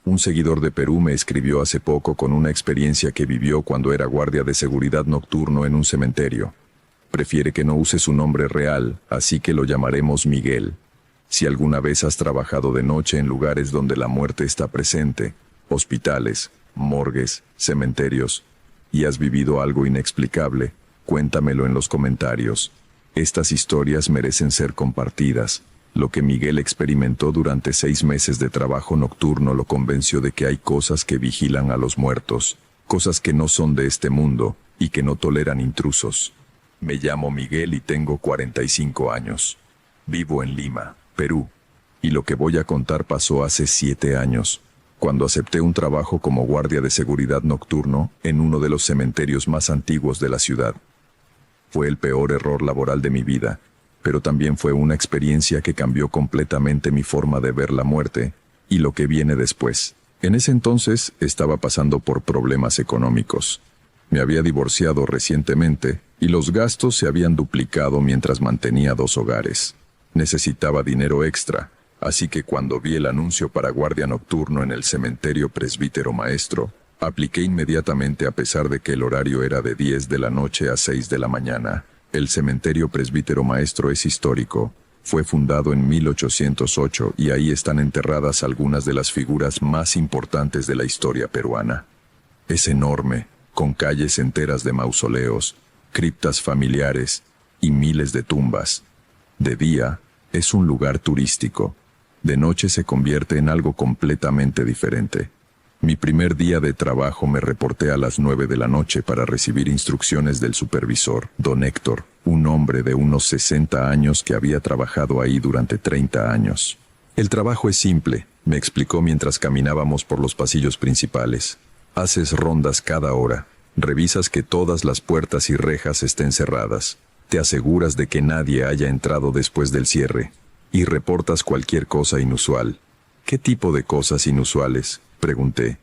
Un seguidor de Perú me escribió hace poco con una experiencia que vivió cuando era guardia de seguridad nocturno en un cementerio. Prefiere que no use su nombre real, así que lo llamaremos Miguel. Si alguna vez has trabajado de noche en lugares donde la muerte está presente, hospitales, morgues, cementerios, y has vivido algo inexplicable, cuéntamelo en los comentarios. Estas historias merecen ser compartidas. Lo que Miguel experimentó durante 6 meses de trabajo nocturno lo convenció de que hay cosas que vigilan a los muertos, cosas que no son de este mundo y que no toleran intrusos. Me llamo Miguel y tengo 45 años. Vivo en Lima, Perú, y lo que voy a contar pasó hace 7 años, cuando acepté un trabajo como guardia de seguridad nocturno en uno de los cementerios más antiguos de la ciudad. Fue el peor error laboral de mi vida, pero también fue una experiencia que cambió completamente mi forma de ver la muerte y lo que viene después. En ese entonces estaba pasando por problemas económicos. Me había divorciado recientemente y los gastos se habían duplicado mientras mantenía 2 hogares. Necesitaba dinero extra, así que cuando vi el anuncio para guardia nocturno en el cementerio Presbítero Maestro, apliqué inmediatamente a pesar de que el horario era de 10 de la noche a 6 de la mañana. El cementerio Presbítero Maestro es histórico. Fue fundado en 1808 y ahí están enterradas algunas de las figuras más importantes de la historia peruana. Es enorme, con calles enteras de mausoleos, criptas familiares y miles de tumbas. De día, es un lugar turístico. De noche se convierte en algo completamente diferente. Mi primer día de trabajo me reporté a las 9 de la noche para recibir instrucciones del supervisor, don Héctor, un hombre de unos 60 años que había trabajado ahí durante 30 años. El trabajo es simple, me explicó mientras caminábamos por los pasillos principales. Haces rondas cada hora, revisas que todas las puertas y rejas estén cerradas, te aseguras de que nadie haya entrado después del cierre, y reportas cualquier cosa inusual. ¿Qué tipo de cosas inusuales?, pregunté.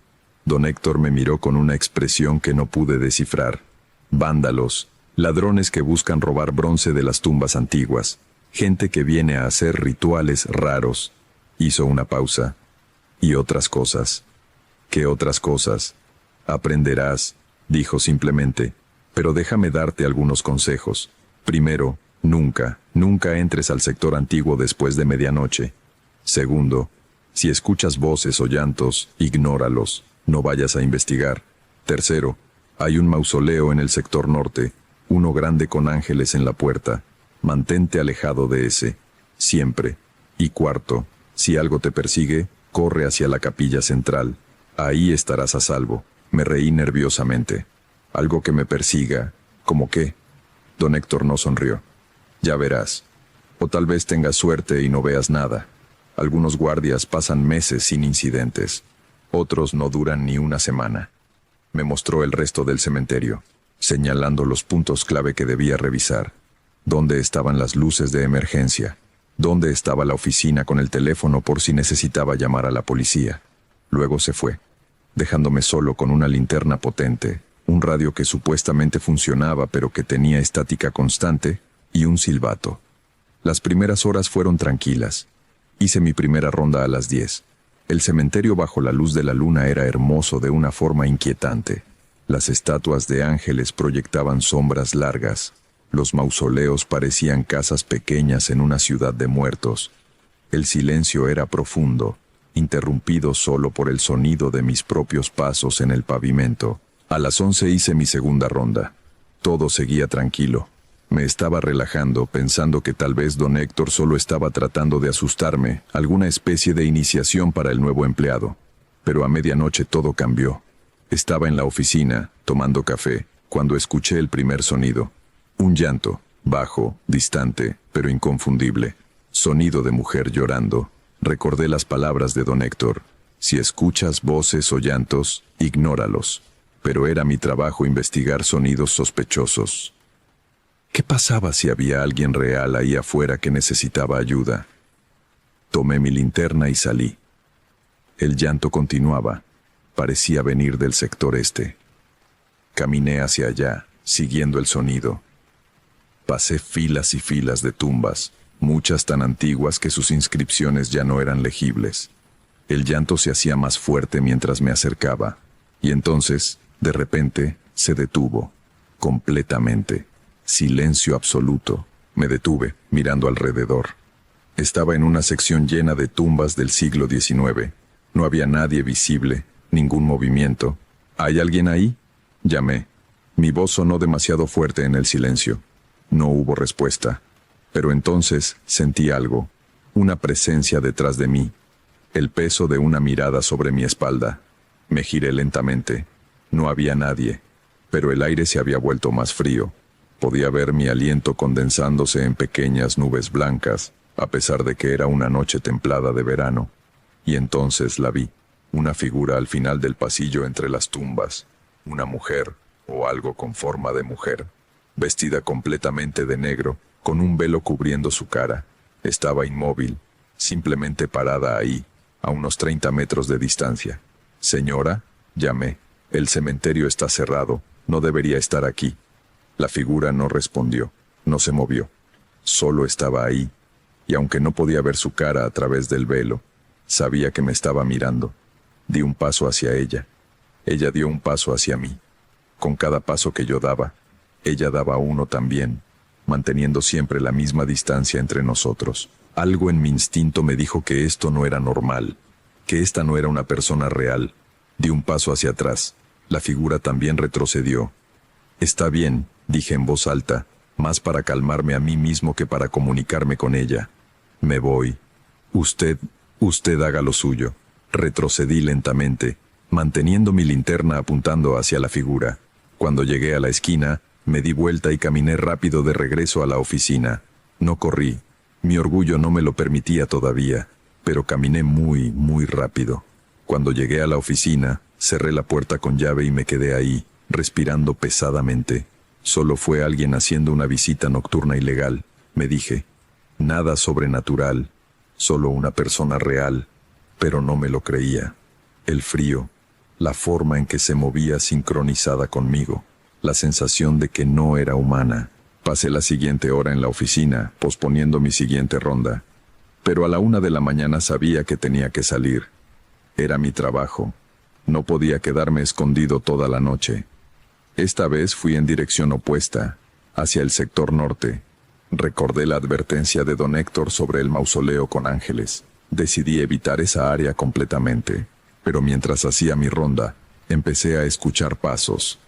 Don Héctor me miró con una expresión que no pude descifrar. Vándalos, ladrones que buscan robar bronce de las tumbas antiguas, gente que viene a hacer rituales raros. Hizo una pausa. Y otras cosas. ¿Qué otras cosas? Aprenderás, dijo simplemente, pero déjame darte algunos consejos. Primero, nunca entres al sector antiguo después de medianoche. Segundo, si escuchas voces o llantos, ignóralos, no vayas a investigar. Tercero, hay un mausoleo en el sector norte, uno grande con ángeles en la puerta. Mantente alejado de ese, siempre. Y cuarto, si algo te persigue, corre hacia la capilla central. Ahí estarás a salvo. Me reí nerviosamente. ¿Algo que me persiga? ¿Cómo qué? Don Héctor no sonrió. Ya verás. O tal vez tengas suerte y no veas nada. Algunos guardias pasan meses sin incidentes. Otros no duran ni una semana. Me mostró el resto del cementerio, señalando los puntos clave que debía revisar. ¿Dónde estaban las luces de emergencia? ¿Dónde estaba la oficina con el teléfono por si necesitaba llamar a la policía? Luego se fue, dejándome solo con una linterna potente, un radio que supuestamente funcionaba pero que tenía estática constante, y un silbato. Las primeras horas fueron tranquilas. Hice mi primera ronda a las 10. El cementerio bajo la luz de la luna era hermoso de una forma inquietante. Las estatuas de ángeles proyectaban sombras largas. Los mausoleos parecían casas pequeñas en una ciudad de muertos. El silencio era profundo, interrumpido solo por el sonido de mis propios pasos en el pavimento. A las 11 hice mi segunda ronda. Todo seguía tranquilo. Me estaba relajando, pensando que tal vez don Héctor solo estaba tratando de asustarme, alguna especie de iniciación para el nuevo empleado. Pero a medianoche todo cambió. Estaba en la oficina, tomando café, cuando escuché el primer sonido. Un llanto, bajo, distante, pero inconfundible. Sonido de mujer llorando. Recordé las palabras de don Héctor. Si escuchas voces o llantos, ignóralos. Pero era mi trabajo investigar sonidos sospechosos. ¿Qué pasaba si había alguien real ahí afuera que necesitaba ayuda? Tomé mi linterna y salí. El llanto continuaba. Parecía venir del sector este. Caminé hacia allá, siguiendo el sonido. Pasé filas y filas de tumbas, muchas tan antiguas que sus inscripciones ya no eran legibles. El llanto se hacía más fuerte mientras me acercaba, y entonces, de repente, se detuvo, completamente. Silencio absoluto. Me detuve, mirando alrededor. Estaba en una sección llena de tumbas del siglo XIX. No había nadie visible, ningún movimiento. ¿Hay alguien ahí? Llamé. Mi voz sonó demasiado fuerte en el silencio. No hubo respuesta. Pero entonces sentí algo, una presencia detrás de mí, el peso de una mirada sobre mi espalda. Me giré lentamente. No había nadie, pero el aire se había vuelto más frío. Podía ver mi aliento condensándose en pequeñas nubes blancas, a pesar de que era una noche templada de verano. Y entonces la vi, una figura al final del pasillo entre las tumbas, una mujer, o algo con forma de mujer, vestida completamente de negro, con un velo cubriendo su cara. Estaba inmóvil, simplemente parada ahí, a unos 30 metros de distancia. «Señora», llamé, «el cementerio está cerrado, no debería estar aquí». La figura no respondió, no se movió. Solo estaba ahí, y aunque no podía ver su cara a través del velo, sabía que me estaba mirando. Di un paso hacia ella. Ella dio un paso hacia mí. Con cada paso que yo daba, ella daba uno también, manteniendo siempre la misma distancia entre nosotros. Algo en mi instinto me dijo que esto no era normal, que esta no era una persona real. Di un paso hacia atrás. La figura también retrocedió. «Está bien», dije en voz alta, más para calmarme a mí mismo que para comunicarme con ella. «Me voy. Usted haga lo suyo». Retrocedí lentamente, manteniendo mi linterna apuntando hacia la figura. Cuando llegué a la esquina, me di vuelta y caminé rápido de regreso a la oficina. No corrí. Mi orgullo no me lo permitía todavía, pero caminé muy, muy rápido. Cuando llegué a la oficina, cerré la puerta con llave y me quedé ahí, respirando pesadamente. Solo fue alguien haciendo una visita nocturna ilegal, me dije. Nada sobrenatural, solo una persona real, pero no me lo creía. El frío, la forma en que se movía sincronizada conmigo, la sensación de que no era humana. Pasé la siguiente hora en la oficina, posponiendo mi siguiente ronda. Pero a la 1 de la mañana sabía que tenía que salir. Era mi trabajo. No podía quedarme escondido toda la noche. Esta vez fui en dirección opuesta, hacia el sector norte. Recordé la advertencia de don Héctor sobre el mausoleo con ángeles. Decidí evitar esa área completamente. Pero mientras hacía mi ronda, empecé a escuchar pasos.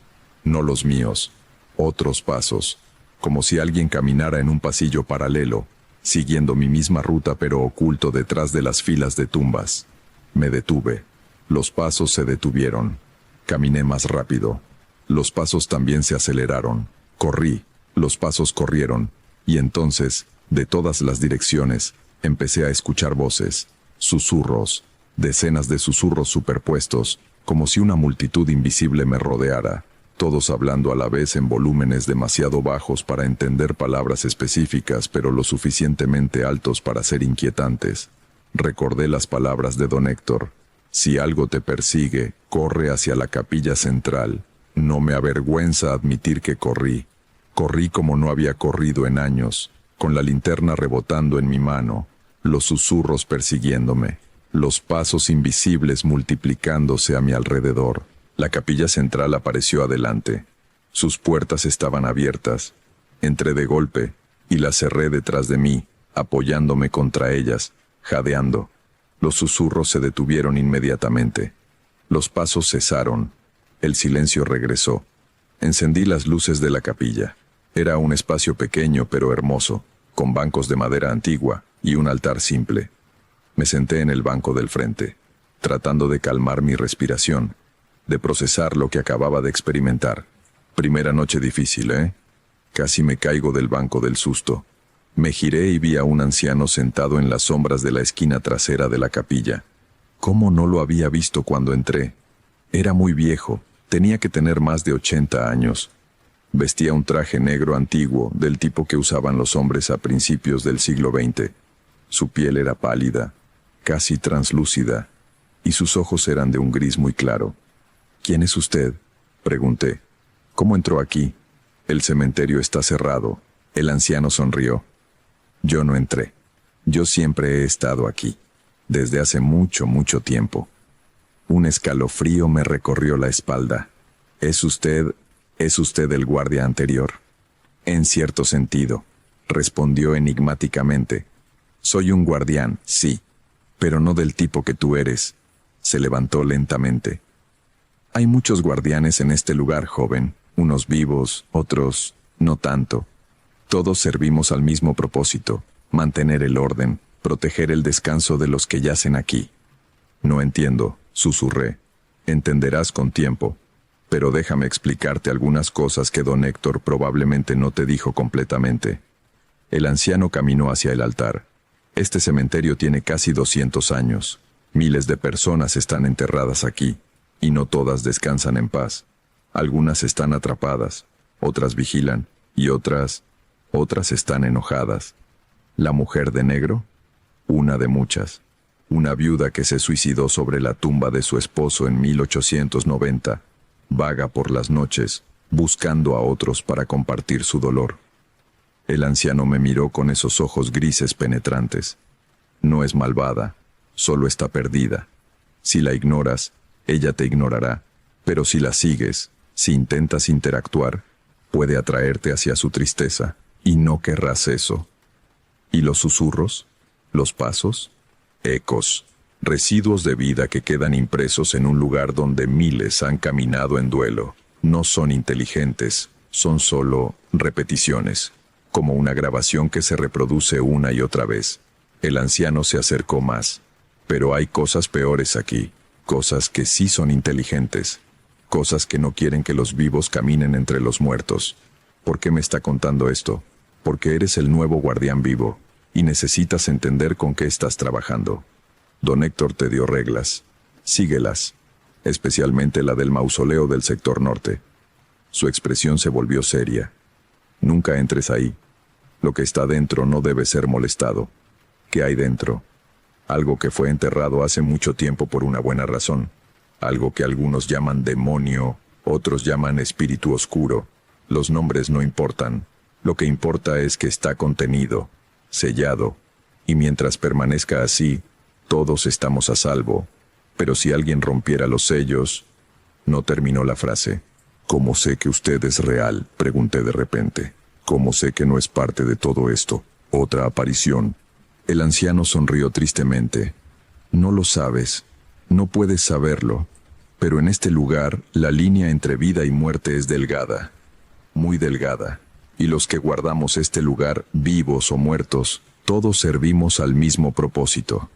No los míos, otros pasos. Como si alguien caminara en un pasillo paralelo, siguiendo mi misma ruta pero oculto detrás de las filas de tumbas. Me detuve. Los pasos se detuvieron. Caminé más rápido. Los pasos también se aceleraron. Corrí. Los pasos corrieron. Y entonces, de todas las direcciones, empecé a escuchar voces. Susurros, decenas de susurros superpuestos, como si una multitud invisible me rodeara, todos hablando a la vez en volúmenes demasiado bajos para entender palabras específicas, pero lo suficientemente altos para ser inquietantes. Recordé las palabras de don Héctor. Si algo te persigue, corre hacia la capilla central. No me avergüenza admitir que corrí. Corrí como no había corrido en años, con la linterna rebotando en mi mano, los susurros persiguiéndome, los pasos invisibles multiplicándose a mi alrededor. La capilla central apareció adelante. Sus puertas estaban abiertas. Entré de golpe y las cerré detrás de mí, apoyándome contra ellas, jadeando. Los susurros se detuvieron inmediatamente. Los pasos cesaron. El silencio regresó. Encendí las luces de la capilla. Era un espacio pequeño pero hermoso, con bancos de madera antigua y un altar simple. Me senté en el banco del frente, tratando de calmar mi respiración, de procesar lo que acababa de experimentar. Primera noche difícil, ¿eh? Casi me caigo del banco del susto. Me giré y vi a un anciano sentado en las sombras de la esquina trasera de la capilla. ¿Cómo no lo había visto cuando entré? Era muy viejo, tenía que tener más de 80 años. Vestía un traje negro antiguo, del tipo que usaban los hombres a principios del siglo XX. Su piel era pálida, casi translúcida, y sus ojos eran de un gris muy claro. «¿Quién es usted?», pregunté. «¿Cómo entró aquí? El cementerio está cerrado». El anciano sonrió. «Yo no entré. Yo siempre he estado aquí, desde hace mucho, mucho tiempo». Un escalofrío me recorrió la espalda. «¿Es usted el guardia anterior?» «En cierto sentido», respondió enigmáticamente. «Soy un guardián, sí, pero no del tipo que tú eres». Se levantó lentamente. «Hay muchos guardianes en este lugar, joven, unos vivos, otros no tanto. Todos servimos al mismo propósito, mantener el orden, proteger el descanso de los que yacen aquí». «No entiendo», susurré. «Entenderás con tiempo. Pero déjame explicarte algunas cosas que don Héctor probablemente no te dijo completamente». El anciano caminó hacia el altar. «Este cementerio tiene casi 200 años. Miles de personas están enterradas aquí, y no todas descansan en paz. Algunas están atrapadas, otras vigilan, y otras están enojadas. ¿La mujer de negro? Una de muchas. Una viuda que se suicidó sobre la tumba de su esposo en 1890. Vaga por las noches, buscando a otros para compartir su dolor». El anciano me miró con esos ojos grises penetrantes. «No es malvada, solo está perdida. Si la ignoras, ella te ignorará, pero si la sigues, si intentas interactuar, puede atraerte hacia su tristeza, y no querrás eso». ¿Y los susurros? ¿Los pasos? Ecos, residuos de vida que quedan impresos en un lugar donde miles han caminado en duelo. No son inteligentes, son solo repeticiones, como una grabación que se reproduce una y otra vez. El anciano se acercó más. «Pero hay cosas peores aquí, cosas que sí son inteligentes, cosas que no quieren que los vivos caminen entre los muertos. ¿Por qué me está contando esto? Porque eres el nuevo guardián vivo, y necesitas entender con qué estás trabajando. Don Héctor te dio reglas. Síguelas, especialmente la del mausoleo del sector norte». Su expresión se volvió seria. «Nunca entres ahí. Lo que está dentro no debe ser molestado». «¿Qué hay dentro?» «Algo que fue enterrado hace mucho tiempo por una buena razón. Algo que algunos llaman demonio, otros llaman espíritu oscuro. Los nombres no importan. Lo que importa es que está contenido, sellado, y mientras permanezca así, todos estamos a salvo. Pero si alguien rompiera los sellos...». No terminó la frase. «¿Cómo sé que usted es real?», pregunté de repente. «¿Cómo sé que no es parte de todo esto? Otra aparición». El anciano sonrió tristemente. «No lo sabes, no puedes saberlo, pero en este lugar la línea entre vida y muerte es delgada, muy delgada, y los que guardamos este lugar, vivos o muertos, todos servimos al mismo propósito».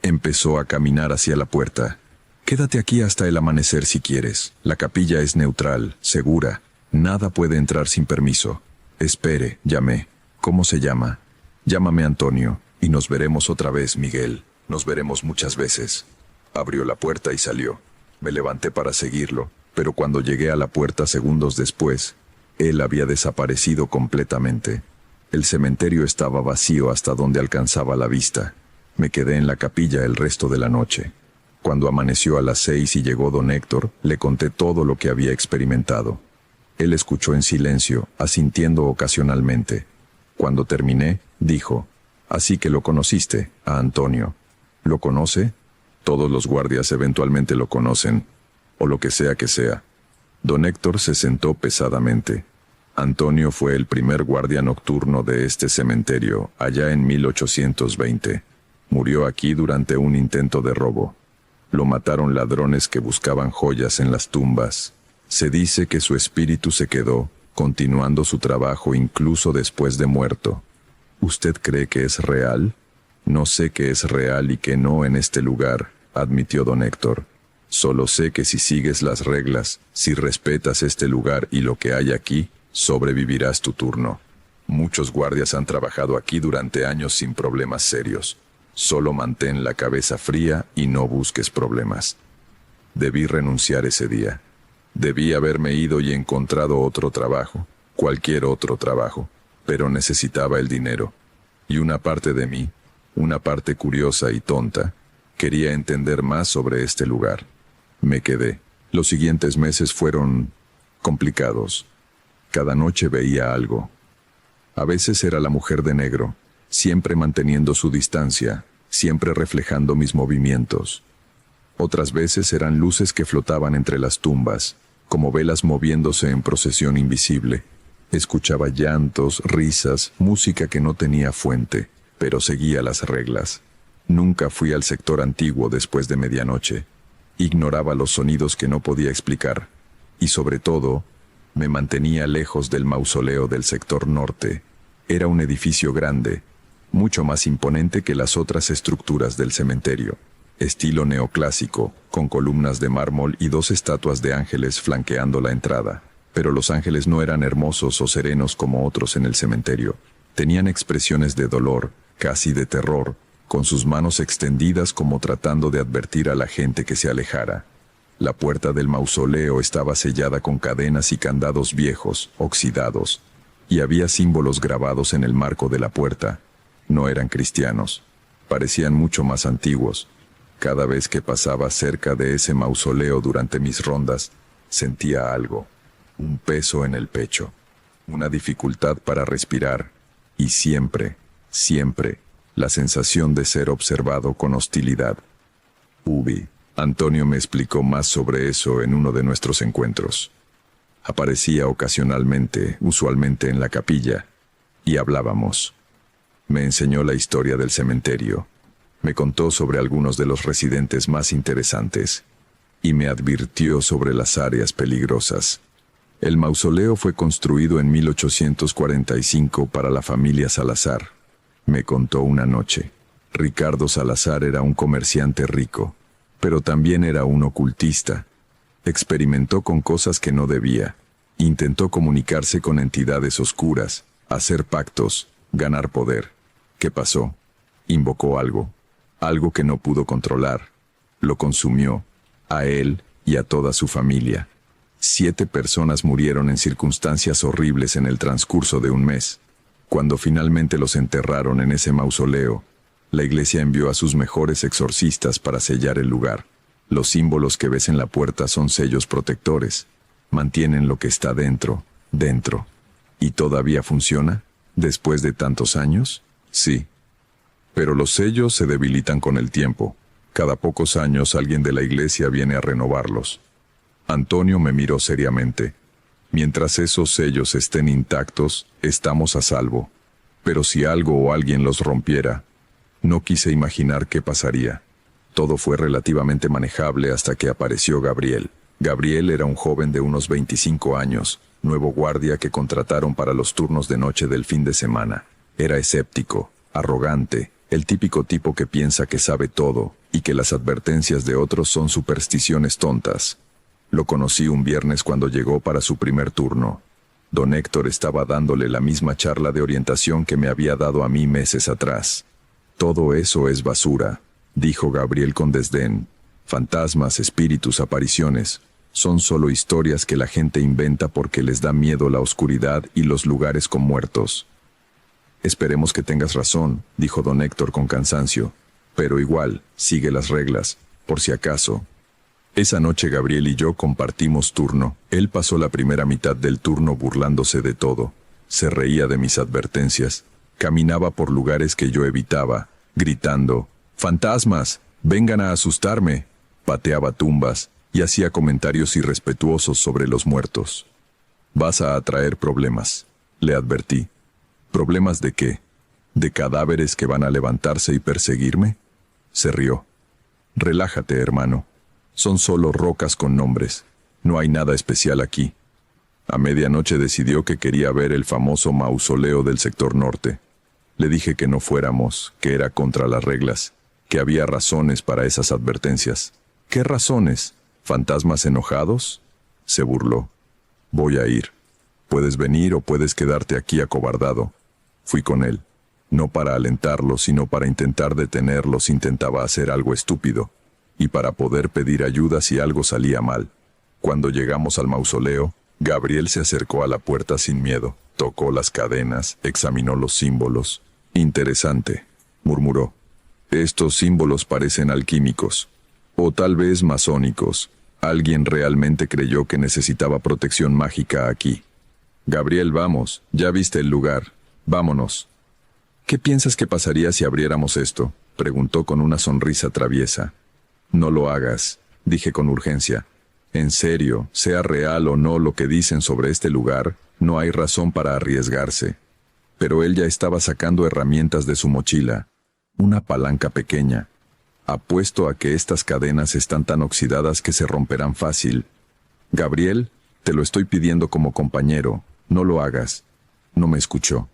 Empezó a caminar hacia la puerta. «Quédate aquí hasta el amanecer si quieres. La capilla es neutral, segura. Nada puede entrar sin permiso». «Espere», llamé. «¿Cómo se llama?» «Llámame Antonio, y nos veremos otra vez, Miguel». Nos veremos muchas veces. Abrió la puerta y salió. Me levanté para seguirlo, pero cuando llegué a la puerta segundos después, él había desaparecido completamente. El cementerio estaba vacío hasta donde alcanzaba la vista. Me quedé en la capilla el resto de la noche. Cuando amaneció a las 6 y llegó don Héctor, le conté todo lo que había experimentado. Él escuchó en silencio, asintiendo ocasionalmente. Cuando terminé, dijo: «Así que lo conociste, a Antonio». «¿Lo conoce?» «Todos los guardias eventualmente lo conocen, o lo que sea que sea». Don Héctor se sentó pesadamente. Antonio fue el primer guardia nocturno de este cementerio, allá en 1820. Murió aquí durante un intento de robo. Lo mataron ladrones que buscaban joyas en las tumbas. Se dice que su espíritu se quedó, continuando su trabajo incluso después de muerto. ¿Usted cree que es real? No sé qué es real y qué no en este lugar, admitió don Héctor. Solo sé que si sigues las reglas, si respetas este lugar y lo que hay aquí, sobrevivirás tu turno. Muchos guardias han trabajado aquí durante años sin problemas serios. Solo mantén la cabeza fría y no busques problemas. Debí renunciar ese día. Debí haberme ido y encontrado otro trabajo, cualquier otro trabajo, pero necesitaba el dinero. Y una parte de mí, una parte curiosa y tonta, quería entender más sobre este lugar. Me quedé. Los siguientes meses fueron complicados. Cada noche veía algo. A veces era la mujer de negro, siempre manteniendo su distancia, siempre reflejando mis movimientos. Otras veces eran luces que flotaban entre las tumbas, como velas moviéndose en procesión invisible. Escuchaba llantos, risas, música que no tenía fuente, pero seguía las reglas. Nunca fui al sector antiguo después de medianoche. Ignoraba los sonidos que no podía explicar. Y sobre todo, me mantenía lejos del mausoleo del sector norte. Era un edificio grande, mucho más imponente que las otras estructuras del cementerio. Estilo neoclásico, con columnas de mármol y 2 estatuas de ángeles flanqueando la entrada. Pero los ángeles no eran hermosos o serenos como otros en el cementerio. Tenían expresiones de dolor, casi de terror, con sus manos extendidas como tratando de advertir a la gente que se alejara. La puerta del mausoleo estaba sellada con cadenas y candados viejos, oxidados, y había símbolos grabados en el marco de la puerta. No eran cristianos. Parecían mucho más antiguos. Cada vez que pasaba cerca de ese mausoleo durante mis rondas, sentía algo, un peso en el pecho, una dificultad para respirar, y siempre, la sensación de ser observado con hostilidad. Antonio me explicó más sobre eso en uno de nuestros encuentros. Aparecía ocasionalmente, usualmente en la capilla, y hablábamos. Me enseñó la historia del cementerio. Me contó sobre algunos de los residentes más interesantes, y me advirtió sobre las áreas peligrosas. El mausoleo fue construido en 1845 para la familia Salazar. Me contó una noche. Ricardo Salazar era un comerciante rico, pero también era un ocultista. Experimentó con cosas que no debía. Intentó comunicarse con entidades oscuras, hacer pactos, ganar poder. ¿Qué pasó? Invocó algo que no pudo controlar. Lo consumió, a él y a toda su familia. 7 personas murieron en circunstancias horribles en el transcurso de un mes. Cuando finalmente los enterraron en ese mausoleo, la iglesia envió a sus mejores exorcistas para sellar el lugar. Los símbolos que ves en la puerta son sellos protectores. Mantienen lo que está dentro. ¿Y todavía funciona? ¿Después de tantos años? Sí. Pero los sellos se debilitan con el tiempo. Cada pocos años alguien de la iglesia viene a renovarlos. Antonio me miró seriamente. Mientras esos sellos estén intactos, estamos a salvo. Pero si algo o alguien los rompiera, no quise imaginar qué pasaría. Todo fue relativamente manejable hasta que apareció Gabriel. Gabriel era un joven de unos 25 años, nuevo guardia que contrataron para los turnos de noche del fin de semana. Era escéptico, arrogante, el típico tipo que piensa que sabe todo y que las advertencias de otros son supersticiones tontas. Lo conocí un viernes cuando llegó para su primer turno. Don Héctor estaba dándole la misma charla de orientación que me había dado a mí meses atrás. Todo eso es basura. dijo Gabriel con desdén. Fantasmas, espíritus, apariciones. Son solo historias que la gente inventa porque les da miedo la oscuridad y los lugares con muertos. Esperemos que tengas razón, dijo don Héctor con cansancio. Pero igual, sigue las reglas, por si acaso. Esa noche Gabriel y yo compartimos turno. Él pasó la primera mitad del turno burlándose de todo. Se reía de mis advertencias. Caminaba por lugares que yo evitaba, gritando, «¡Fantasmas! ¡Vengan a asustarme!». Pateaba tumbas y hacía comentarios irrespetuosos sobre los muertos. «Vas a atraer problemas», le advertí. «¿Problemas de qué? ¿De cadáveres que van a levantarse y perseguirme?». Se rió. «Relájate, hermano. Son solo rocas con nombres. No hay nada especial aquí». A medianoche decidió que quería ver el famoso mausoleo del sector norte. Le dije que no fuéramos, que era contra las reglas, que había razones para esas advertencias. «¿Qué razones? ¿Fantasmas enojados?». Se burló. «Voy a ir. Puedes venir o puedes quedarte aquí acobardado». Fui con él. No para alentarlos, sino para intentar detenerlos. Intentaba hacer algo estúpido. Y para poder pedir ayuda si algo salía mal. Cuando llegamos al mausoleo, Gabriel se acercó a la puerta sin miedo. Tocó las cadenas, examinó los símbolos. «Interesante», murmuró. «Estos símbolos parecen alquímicos. O tal vez masónicos. Alguien realmente creyó que necesitaba protección mágica aquí». «Gabriel, vamos. Ya viste el lugar. Vámonos». «¿Qué piensas que pasaría si abriéramos esto?», preguntó con una sonrisa traviesa. «No lo hagas», dije con urgencia. «En serio, sea real o no lo que dicen sobre este lugar, no hay razón para arriesgarse». Pero él ya estaba sacando herramientas de su mochila. Una palanca pequeña. «Apuesto a que estas cadenas están tan oxidadas que se romperán fácil». «Gabriel, te lo estoy pidiendo como compañero. No lo hagas». No me escuchó.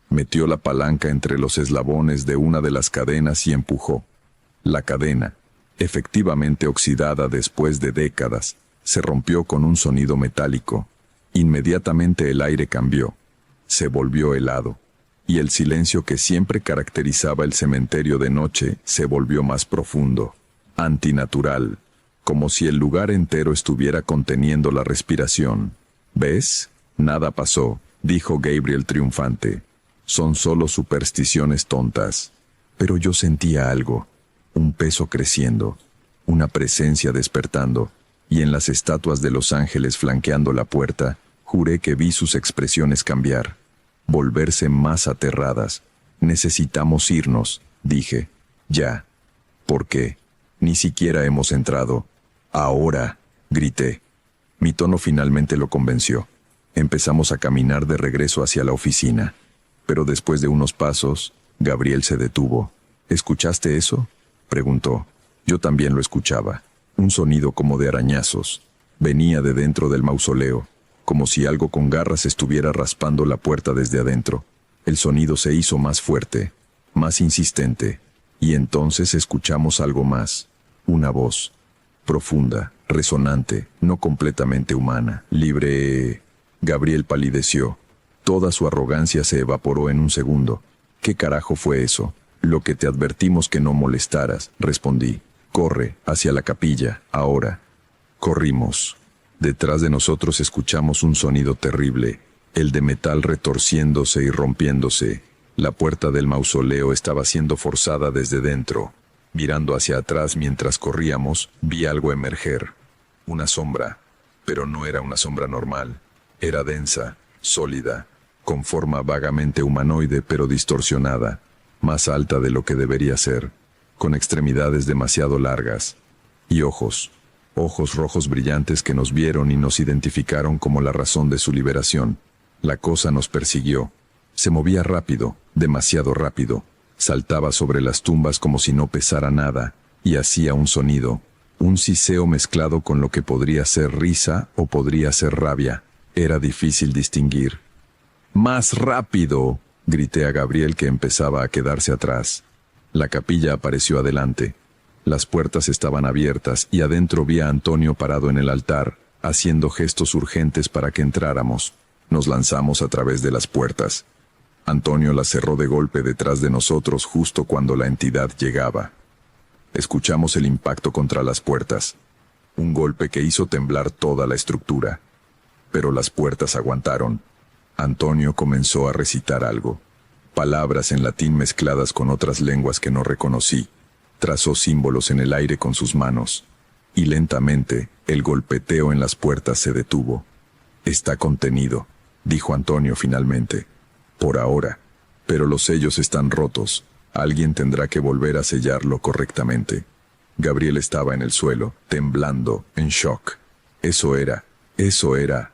Metió la palanca entre los eslabones de una de las cadenas y empujó. La cadena, efectivamente oxidada después de décadas, se rompió con un sonido metálico. Inmediatamente el aire cambió. Se volvió helado. Y el silencio que siempre caracterizaba el cementerio de noche se volvió más profundo, antinatural, como si el lugar entero estuviera conteniendo la respiración. «¿Ves? Nada pasó», dijo Gabriel triunfante. «Son solo supersticiones tontas». Pero yo sentía algo, un peso creciendo, una presencia despertando, y en las estatuas de los ángeles flanqueando la puerta, juré que vi sus expresiones cambiar, volverse más aterradas. «Necesitamos irnos», dije. «Ya». «¿Por qué? Ni siquiera hemos entrado». «Ahora», grité. Mi tono finalmente lo convenció. Empezamos a caminar de regreso hacia la oficina. Pero después de unos pasos, Gabriel se detuvo. «¿Escuchaste eso?», preguntó. Yo también lo escuchaba. Un sonido como de arañazos. Venía de dentro del mausoleo, como si algo con garras estuviera raspando la puerta desde adentro. El sonido se hizo más fuerte, más insistente, y entonces escuchamos algo más. Una voz, profunda, resonante, no completamente humana, libre. Gabriel palideció. Toda su arrogancia se evaporó en un segundo. «¿Qué carajo fue eso?». «Lo que te advertimos que no molestaras», respondí. «Corre, hacia la capilla, ahora». Corrimos. Detrás de nosotros escuchamos un sonido terrible, el de metal retorciéndose y rompiéndose. La puerta del mausoleo estaba siendo forzada desde dentro. Mirando hacia atrás mientras corríamos, vi algo emerger. Una sombra. Pero no era una sombra normal. Era densa, sólida, con forma vagamente humanoide pero distorsionada, más alta de lo que debería ser, con extremidades demasiado largas. Y ojos rojos brillantes que nos vieron y nos identificaron como la razón de su liberación. La cosa nos persiguió. Se movía rápido, demasiado rápido. Saltaba sobre las tumbas como si no pesara nada, y hacía un sonido, un siseo mezclado con lo que podría ser risa o podría ser rabia. Era difícil distinguir. «¡Más rápido!», grité a Gabriel, que empezaba a quedarse atrás. La capilla apareció adelante. Las puertas estaban abiertas y adentro vi a Antonio parado en el altar, haciendo gestos urgentes para que entráramos. Nos lanzamos a través de las puertas. Antonio las cerró de golpe detrás de nosotros justo cuando la entidad llegaba. Escuchamos el impacto contra las puertas. Un golpe que hizo temblar toda la estructura. Pero las puertas aguantaron. Antonio comenzó a recitar algo. Palabras en latín mezcladas con otras lenguas que no reconocí. Trazó símbolos en el aire con sus manos. Y lentamente, el golpeteo en las puertas se detuvo. «Está contenido», dijo Antonio finalmente. «Por ahora. Pero los sellos están rotos. Alguien tendrá que volver a sellarlo correctamente». Gabriel estaba en el suelo, temblando, en shock. Eso era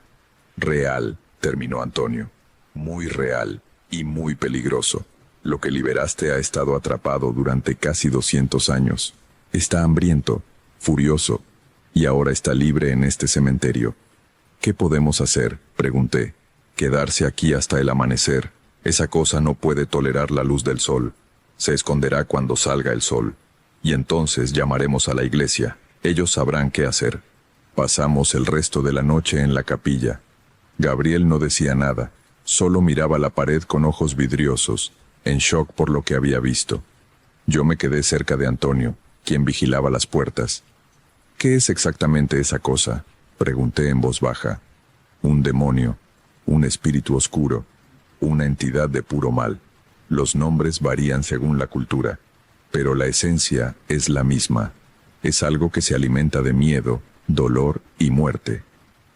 real, terminó Antonio. Muy real y muy peligroso. Lo que liberaste ha estado atrapado durante casi 200 años. Está hambriento, furioso, y ahora está libre en este cementerio. ¿Qué podemos hacer?, pregunté. Quedarse aquí hasta el amanecer. Esa cosa no puede tolerar la luz del sol. Se esconderá cuando salga el sol. Y entonces llamaremos a la iglesia. Ellos sabrán qué hacer. Pasamos el resto de la noche en la capilla. Gabriel no decía nada, solo miraba la pared con ojos vidriosos, en shock por lo que había visto. Yo me quedé cerca de Antonio, quien vigilaba las puertas. «¿Qué es exactamente esa cosa?», pregunté en voz baja. «Un demonio, un espíritu oscuro, una entidad de puro mal. Los nombres varían según la cultura, pero la esencia es la misma. Es algo que se alimenta de miedo, dolor y muerte».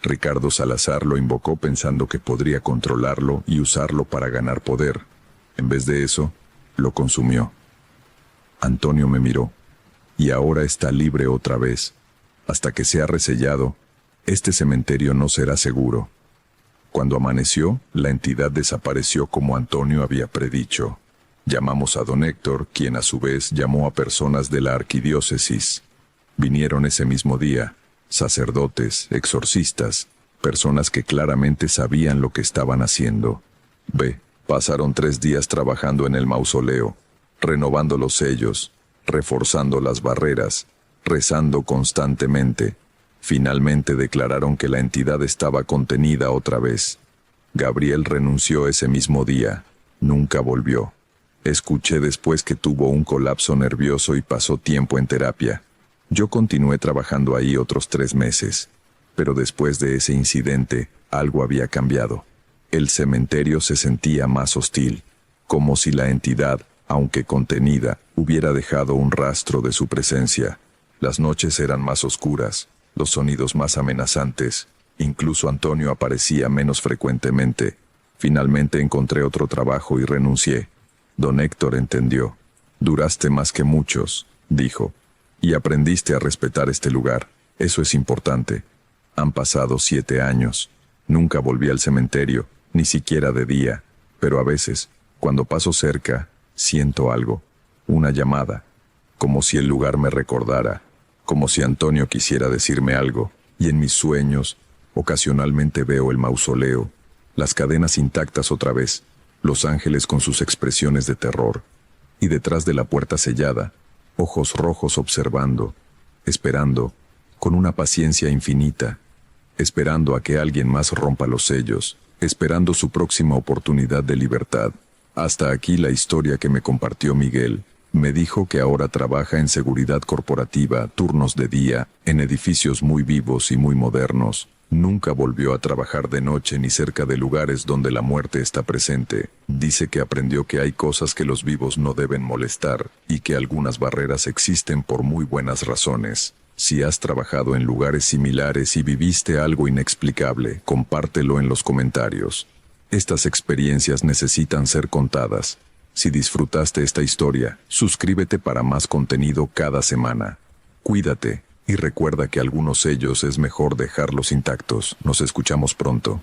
Ricardo Salazar lo invocó pensando que podría controlarlo y usarlo para ganar poder. En vez de eso, lo consumió. Antonio me miró. Y ahora está libre otra vez. Hasta que sea resellado, este cementerio no será seguro. Cuando amaneció, la entidad desapareció como Antonio había predicho. Llamamos a don Héctor, quien a su vez llamó a personas de la arquidiócesis. Vinieron ese mismo día. Sacerdotes, exorcistas, personas que claramente sabían lo que estaban haciendo. Pasaron 3 días trabajando en el mausoleo, renovando los sellos, reforzando las barreras, rezando constantemente. Finalmente declararon que la entidad estaba contenida otra vez. Gabriel renunció ese mismo día. Nunca volvió. Escuché después que tuvo un colapso nervioso y pasó tiempo en terapia. Yo continué trabajando ahí otros 3 meses, pero después de ese incidente, algo había cambiado. El cementerio se sentía más hostil, como si la entidad, aunque contenida, hubiera dejado un rastro de su presencia. Las noches eran más oscuras, los sonidos más amenazantes, incluso Antonio aparecía menos frecuentemente. Finalmente encontré otro trabajo y renuncié. Don Héctor entendió. «Duraste más que muchos», dijo. «Y aprendiste a respetar este lugar. Eso es importante». Han pasado 7 años. Nunca volví al cementerio, ni siquiera de día. Pero a veces, cuando paso cerca, siento algo. Una llamada. Como si el lugar me recordara. Como si Antonio quisiera decirme algo. Y en mis sueños, ocasionalmente veo el mausoleo. Las cadenas intactas otra vez. Los ángeles con sus expresiones de terror. Y detrás de la puerta sellada, ojos rojos observando, esperando, con una paciencia infinita, esperando a que alguien más rompa los sellos, esperando su próxima oportunidad de libertad. Hasta aquí la historia que me compartió Miguel. Me dijo que ahora trabaja en seguridad corporativa, turnos de día, en edificios muy vivos y muy modernos. Nunca volvió a trabajar de noche ni cerca de lugares donde la muerte está presente. Dice que aprendió que hay cosas que los vivos no deben molestar, y que algunas barreras existen por muy buenas razones. Si has trabajado en lugares similares y viviste algo inexplicable, compártelo en los comentarios. Estas experiencias necesitan ser contadas. Si disfrutaste esta historia, suscríbete para más contenido cada semana. Cuídate. Y recuerda que algunos sellos es mejor dejarlos intactos. Nos escuchamos pronto.